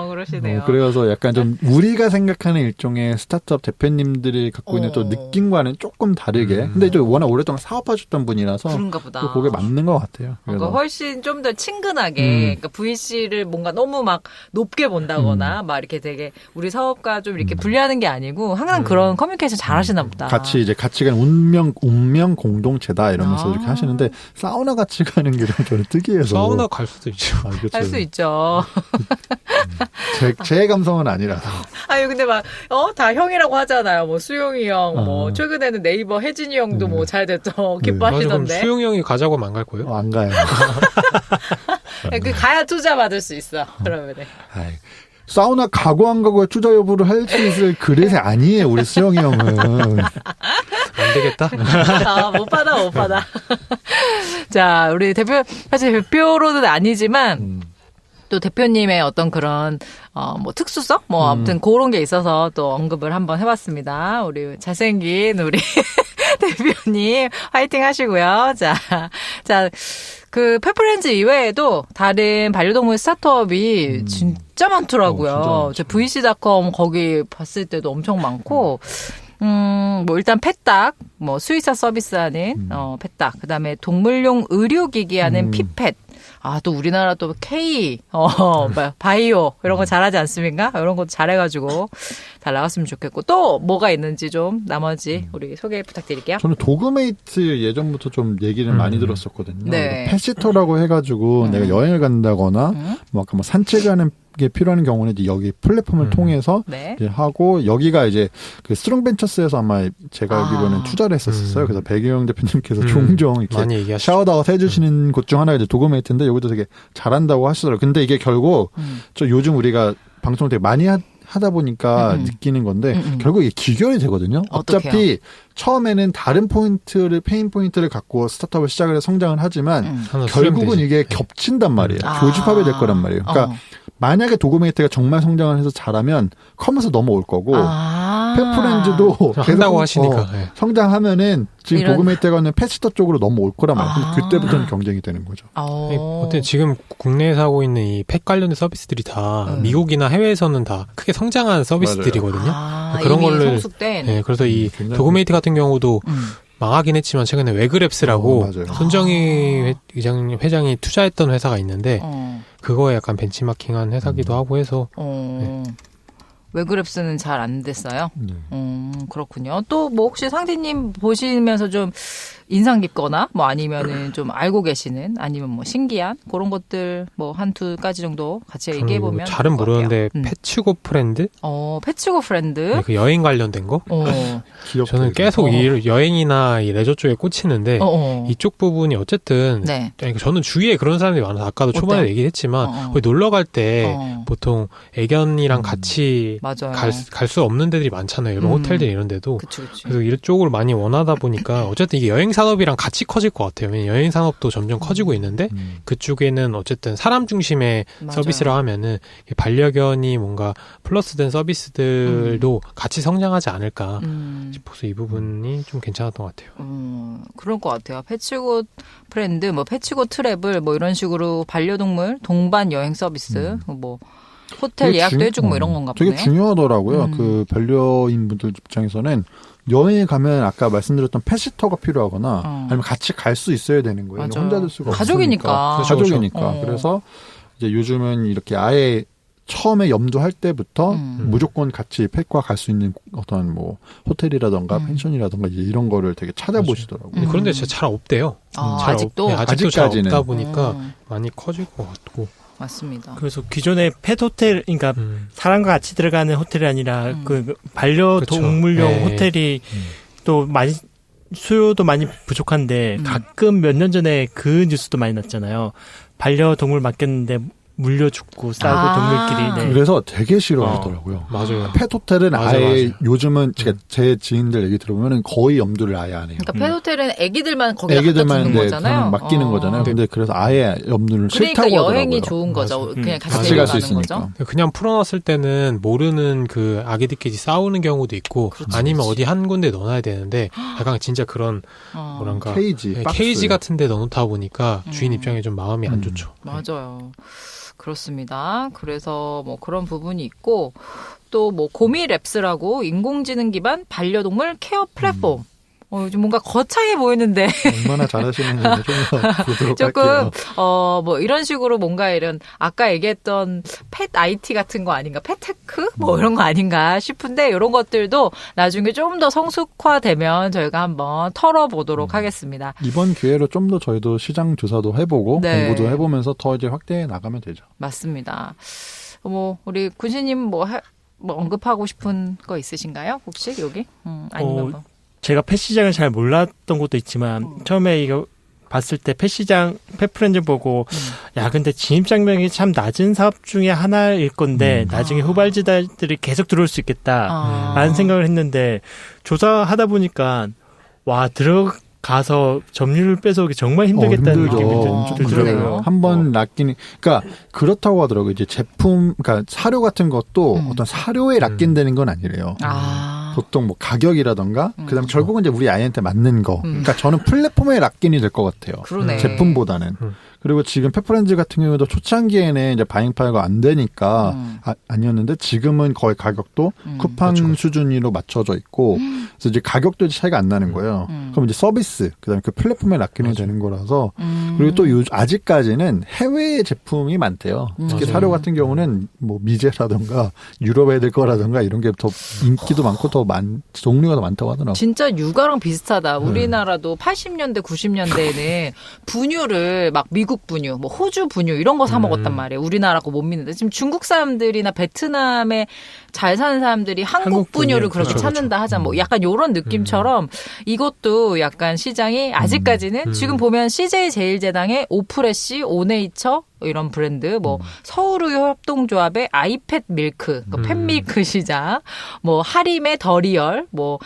그러시네요. 그래서 약간 좀 우리가 생각하는 일종의 스타트업 대표님들이 갖고 있는 또 느낌과는 조금 다르게. 근데 또 워낙 오랫동안 사업하셨던 분이라서 그런가 보다. 또 그게 맞는 것 같아요. 그러니까 훨씬 좀 더 친근하게 그러니까 VC를 뭔가 너무 막 높게 본다거나 막 이렇게 되게 우리 사업과 좀 이렇게 분리하는 게 아니고 항상 그런 커뮤니케이션 잘 하시나 보다. 같이 이제 가치관 운명 공동체다 이러면서 이렇게 하시는데 사우나 같이 가는 게 좀 저는 특이해서. 사우나 갈 수도 있죠. 그렇죠. 갈 수 있죠. 제 감성은 아니라서. 아니 근데 막 다 형이라고 하잖아요. 뭐 수용이 형, 뭐 최근에는 네이버 혜진이 형도 뭐 잘 됐죠. 기뻐하시던데. 그럼 수용 형이 가자고 하면 안 갈 거예요? 안 가요. 그 가야 투자 받을 수 있어. 그러면은. 사우나 가고 안 가고의 투자 여부를 할 수 있을 그릇이 아니에요. 우리 수영이 형은. 안 되겠다. 못 받아. 자, 우리 사실 대표로는 아니지만 또 대표님의 어떤 그런 뭐 특수성 뭐 아무튼 그런 게 있어서 또 언급을 한번 해봤습니다. 우리 잘생긴 우리 대표님 화이팅 하시고요. 자. 그 펫프렌즈 이외에도 다른 반려동물 스타트업이 진짜 많더라고요. 제 VC.com 거기 봤을 때도 엄청 많고 뭐 일단 펫닥, 뭐 수의사 서비스하는 펫닥, 그다음에 동물용 의료기기 하는 피펫. 또 우리나라 또 K, 바이오, 이런 거 잘하지 않습니까? 이런 것도 잘해가지고 잘 나왔으면 좋겠고. 또 뭐가 있는지 좀 나머지 우리 소개 부탁드릴게요. 저는 도그메이트 예전부터 좀 얘기를 많이 들었었거든요. 네. 펫시터라고 해가지고 내가 여행을 간다거나 뭐 아까 뭐 산책하는 게 필요한 경우는 이제 여기 플랫폼을 통해서 이제 하고 여기가 이제 그 스트롱벤처스에서 아마 제가 알기로는 투자를 했었어요. 그래서 백유영 대표님께서 종종 이렇게 샤워다웃 해주시는 곳 중 하나가 이제 도그메이트인데 여기도 되게 잘한다고 하시더라고요. 근데 이게 결국 저 요즘 우리가 방송을 되게 많이 하다 보니까 느끼는 건데 결국 이게 귀결이 되거든요. 어떡해요? 어차피 처음에는 다른 페인 포인트를 갖고 스타트업을 시작을 해서 성장을 하지만 결국은 이게 겹친단 말이에요. 교집합이 될 거란 말이에요. 그러니까 만약에 도그메이트가 정말 성장을 해서 잘하면 커머스 넘어올 거고 펫프렌즈도 한다고 하시니까 성장하면은 지금 도그메이트가 있는 펫시터 쪽으로 넘어올 거란 말이에요. 그때부터는 경쟁이 되는 거죠. 어때 지금 국내에서 하고 있는 이 펫 관련된 서비스들이 다 미국이나 해외에서는 다 크게 성장한 서비스들이거든요. 그런 이미 걸로 성숙된. 그래서 이 도그메이트 같은 경우도 망하긴 했지만 최근에 웨그랩스라고 손정희 회장이 투자했던 회사가 있는데 그거에 약간 벤치마킹한 회사기도 하고 해서 네. 웨그랩스는 잘 안 됐어요. 그렇군요. 또 뭐 혹시 상디님 보시면서 좀 인상 깊거나 뭐 아니면은 좀 알고 계시는 아니면 뭐 신기한 그런 것들 뭐 한두 가지 정도 같이 얘기해 보면 잘은 모르는데 패치고 프렌드? 패치고 프렌드. 네, 그 여행 관련된 거? 저는 계속 이 여행이나 이 레저 쪽에 꽂히는데 이쪽 부분이 어쨌든 네. 저는 주위에 그런 사람들이 많아서 아까도 초반에 얘기했지만 거기 놀러 갈 때 보통 애견이랑 같이 갈 수 없는 데들이 많잖아요. 이런 호텔들 이런 데도. 그치. 그래서 이쪽을 많이 원하다 보니까 어쨌든 이게 여행 산업이랑 같이 커질 것 같아요. 왜냐면 여행 산업도 점점 커지고 있는데 그쪽에는 어쨌든 사람 중심의 서비스라 하면은 반려견이 뭔가 플러스된 서비스들도 같이 성장하지 않을까 싶어서 이 부분이 좀 괜찮았던 것 같아요. 그럴 것 같아요. 패치고 프렌드, 뭐 패치고 트래블, 뭐 이런 식으로 반려동물 동반 여행 서비스, 뭐 호텔 예약도 해주고 뭐 이런 건가 보네요. 되게 중요하더라고요. 그 반려인분들 입장에서는 여행에 가면 아까 말씀드렸던 펫시터가 필요하거나 아니면 같이 갈 수 있어야 되는 거예요. 혼자 될 수가 가족이니까. 없으니까. 가족이니까. 그래서 이제 요즘은 이렇게 아예 처음에 염두할 때부터 무조건 같이 펫과 갈 수 있는 어떤 뭐 호텔이라던가 펜션이라던가 이제 이런 거를 되게 찾아보시더라고요. 그런데 진짜 잘 없대요. 아직도? 아직도 잘 없다 보니까 많이 커질 것 같고. 맞습니다. 그래서 기존의 펫 호텔, 그러니까 사람과 같이 들어가는 호텔이 아니라 그 반려동물용 그쵸. 호텔이 또 많이 수요도 많이 부족한데 가끔 몇 년 전에 그 뉴스도 많이 났잖아요. 반려동물 맡겼는데 물려 죽고 싸우고 동물끼리. 네. 그래서 되게 싫어하더라고요. 맞아요. 펫호텔은 아예 요즘은 제 지인들 얘기 들어보면 거의 염두를 아예 안 해요. 그러니까 펫호텔은 애기들만 거기다 갖다 두는 거잖아요. 맡기는 거잖아요. 근데 그래서 아예 염두를 싫다고 그러니까 하더라고요. 여행이 좋은 거죠. 그냥 같이 갈 수 있으니까. 그냥 풀어놨을 때는 모르는 그 아기들끼리 싸우는 경우도 있고 아니면 어디 한 군데 넣어놔야 되는데 약간 진짜 그런 뭐랄까 케이지 같은 데 넣어놓다 보니까 주인 입장에 좀 마음이 안 좋죠. 맞아요. 그렇습니다. 그래서 뭐 그런 부분이 있고 또 뭐 고미랩스라고 인공지능 기반 반려동물 케어 플랫폼. 좀 뭔가 거창해 보이는데 얼마나 잘하시는지 좀 더 보도록 조금 할게요. 뭐 이런 식으로 뭔가 이런 아까 얘기했던 펫 IT 같은 거 아닌가, 펫테크 뭐 이런 거 아닌가 싶은데 이런 것들도 나중에 좀 더 성숙화되면 저희가 한번 털어보도록 하겠습니다. 이번 기회로 좀 더 저희도 시장 조사도 해보고 공부도 해보면서 더 이제 확대해 나가면 되죠. 맞습니다. 뭐 우리 군시님 뭐 언급하고 싶은 거 있으신가요? 혹시 여기? 아니면 뭐. 제가 펫 시장을 잘 몰랐던 것도 있지만 처음에 이거 봤을 때 펫 시장, 펫 프렌즈 보고 야 근데 진입장벽이 참 낮은 사업 중에 하나일 건데 나중에 후발주자들이 계속 들어올 수 있겠다라는 생각을 했는데 조사하다 보니까 와 들어가서 점유율 뺏어오기 정말 힘들겠다는 느낌이 들더라고요. 한번 낚이는, 그러니까 그렇다고 하더라고요. 이제 제품, 그러니까 사료 같은 것도 어떤 사료에 낚인다는 건 아니래요. 보통 뭐 가격이라던가 그다음에 결국은 이제 우리 아이한테 맞는 거. 그러니까 저는 플랫폼의 락인이 될 것 같아요. 그러네. 제품보다는. 그리고 지금 펫프렌즈 같은 경우도 초창기에는 이제 바잉파이가 안 되니까 아니었는데 지금은 거의 가격도 쿠팡 수준으로 맞춰져 있고 그래서 이제 가격도 차이가 안 나는 거예요. 그럼 이제 서비스 그다음에 그 플랫폼에 낚이는 되는 거라서 그리고 또 아직까지는 해외 제품이 많대요. 특히 사료 같은 경우는 뭐 미제라던가 유럽 애들 거라던가 이런 게 더 인기도 많고 더 종류가 더 많다고 하더라고요. 진짜 육아랑 비슷하다. 우리나라도 80년대 90년대에는 분유를 막 미국 분유, 뭐 호주 분유 이런 거 사 먹었단 말이에요. 우리나라 거 못 믿는데 지금 중국 사람들이나 베트남에 잘 사는 사람들이 한국 분유를 그렇게 찾는다 하자. 뭐 약간 요런 느낌처럼 이것도 약간 시장이 아직까지는 지금 보면 CJ 제일제당의 오프레시, 오네이처 이런 브랜드, 뭐 서울우유 협동조합의 아이팻 밀크, 펫밀크 시장, 뭐 하림의 더리얼, 뭐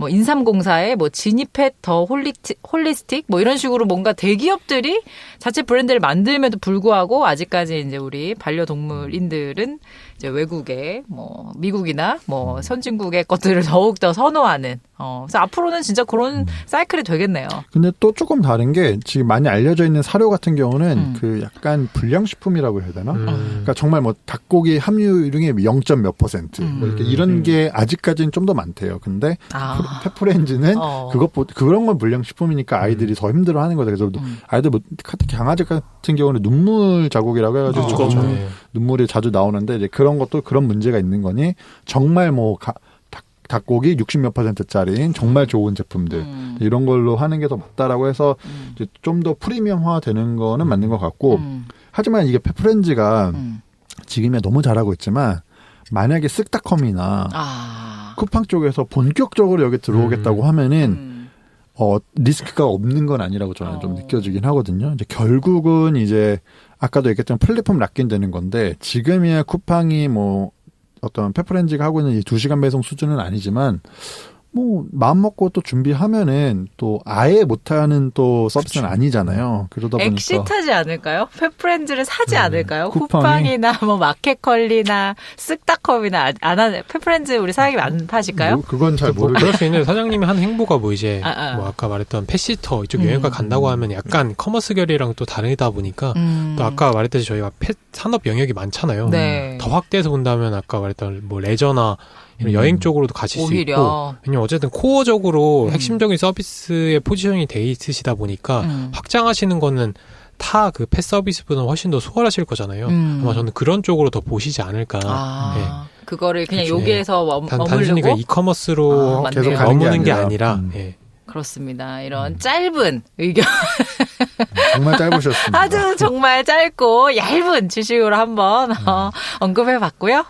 인삼공사의 뭐 지니팻 더 홀리스틱, 뭐 이런 식으로 뭔가 대기업들이 자체 브랜드를 만들면도 불구하고 아직까지 이제 우리 반려동물인들은 이제 외국의 뭐 미국이나 뭐 선진국의 것들을 더욱 더 선호하는 그래서 앞으로는 진짜 그런 사이클이 되겠네요. 근데 또 조금 다른 게 지금 많이 알려져 있는 사료 같은 경우는 그 약간 불량식품이라고 해야 되나? 그러니까 정말 뭐 닭고기 함유량의 0.몇 %. 뭐 이렇게 이런 게 아직까지는 좀 더 많대요. 근데 페프렌즈는 그런 건 불량식품이니까 아이들이 더 힘들어하는 거다. 그래서 아이들 뭐 특히 강아지 같은 경우는 눈물 자국이라고 해가지고 눈물이 자주 나오는데 이제 그런 것도 그런 문제가 있는 거니 정말 뭐 닭고기 60몇 %짜리인 정말 좋은 제품들 이런 걸로 하는 게 더 맞다라고 해서 좀 더 프리미엄화 되는 거는 맞는 것 같고 하지만 이게 페프렌즈가 지금이야 너무 잘하고 있지만 만약에 쓱닷컴이나 쿠팡 쪽에서 본격적으로 여기 들어오겠다고 하면은 리스크가 없는 건 아니라고 저는 좀 느껴지긴 하거든요. 이제 결국은 이제 아까도 얘기했던 플랫폼 락인 되는 건데 지금이야 쿠팡이 뭐 어떤 페프렌즈가 하고 있는 이 2시간 배송 수준은 아니지만 뭐 마음 먹고 또 준비하면은 또 아예 못하는 또 서비스는 아니잖아요. 그러다 보니까 엑시트하지 않을까요? 페프렌즈를 사지 않을까요? 쿠팡이나 뭐 마켓컬리나 쓱닷컴이나 안 하는 페프렌즈 우리 사장님 안 파실까요? 뭐 그건 잘 모르겠어요. 그럴 수 있는데 사장님이 한 행보가 뭐 이제 뭐 아까 말했던 펫시터 이쪽 여행가 간다고 하면 약간 커머스 결이랑 또 다르다 보니까 또 아까 말했듯이 저희가 펫 산업 영역이 많잖아요. 네. 더 확대해서 본다면 아까 말했던 뭐 레저나 이런 여행 쪽으로도 가실 수 오히려. 있고 왜냐면 어쨌든 코어적으로 핵심적인 서비스의 포지션이 돼 있으시다 보니까 확장하시는 거는 타 그 펫 서비스보다는 훨씬 더 수월하실 거잖아요. 아마 저는 그런 쪽으로 더 보시지 않을까. 네. 그거를 그냥 그렇죠. 여기에서 단순히 그 머무르고 이커머스로 계속 머무는 게 아니라 예. 그렇습니다. 이런 짧은 의견 정말 짧으셨습니다. 아주 정말 짧고 얇은 주식으로 한번 언급해봤고요.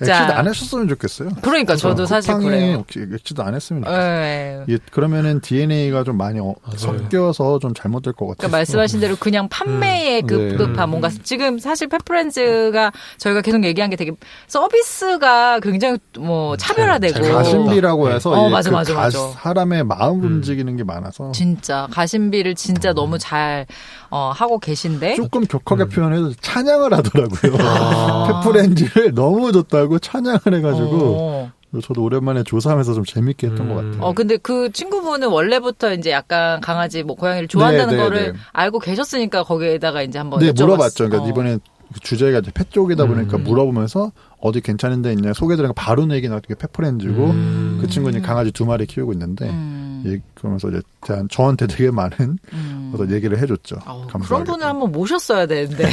엑시트 안 하셨으면 좋겠어요. 그러니까 저도 사실 그래요. 엑시트 안 했으면 좋겠어요. 네. 그러면은 DNA가 좀 많이 섞여서 좀 잘못될 것 같아요. 그러니까 말씀하신 대로 그냥 판매에 급급한 뭔가 지금 사실 페프렌즈가 저희가 계속 얘기한 게 되게 서비스가 굉장히 뭐 차별화되고 가심비라고 해서 맞아. 사람의 마음 움직이는 게 많아서 진짜 가심비를 진짜 너무 잘 하고 계신데 조금 격하게 표현해도 찬양을 하더라고요. 페프렌즈를 너무 좋다고 찬양을 해가지고 저도 오랜만에 조사하면서 좀 재밌게 했던 것 같아요. 근데 그 친구분은 원래부터 이제 약간 강아지 뭐 고양이를 좋아한다는 거를 알고 계셨으니까 거기에다가 이제 한번 여쭤봤어요. 물어봤죠. 그러니까 이번에 주제가 이제 펫 쪽이다 보니까 물어보면서 어디 괜찮은 데 있냐 소개드리니까 바로 내기 나왔던 게 페프렌즈고 그 친구는 강아지 2마리 키우고 있는데 그러면서 이제 저한테 되게 많은 어떤 얘기를 해줬죠. 그런 분을 한번 모셨어야 되는데.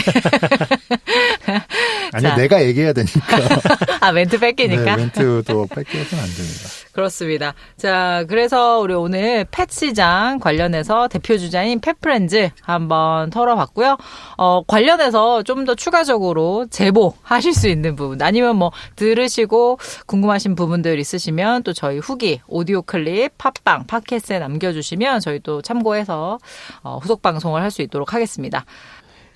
아니 내가 얘기해야 되니까. 멘트 뺏기니까. 네, 멘트도 뺏겨서는 안 됩니다. 그렇습니다. 자, 그래서 우리 오늘 펫 시장 관련해서 대표 주자인 펫프렌즈 한번 털어봤고요. 관련해서 좀 더 추가적으로 제보하실 수 있는 부분 아니면 뭐 들으시고 궁금하신 부분들 있으시면 또 저희 후기 오디오 클립 팟빵 팟캐스트에 남겨주시면 저희 또 참고해서 후속 방송을 할 수 있도록 하겠습니다.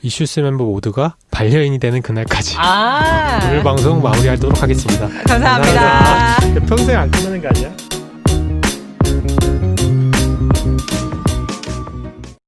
이슈스 멤버 모두가 반려인이 되는 그날까지 아. 오늘 방송 마무리하도록 하겠습니다. 감사합니다. 평생 안 끝나는 거 아니야?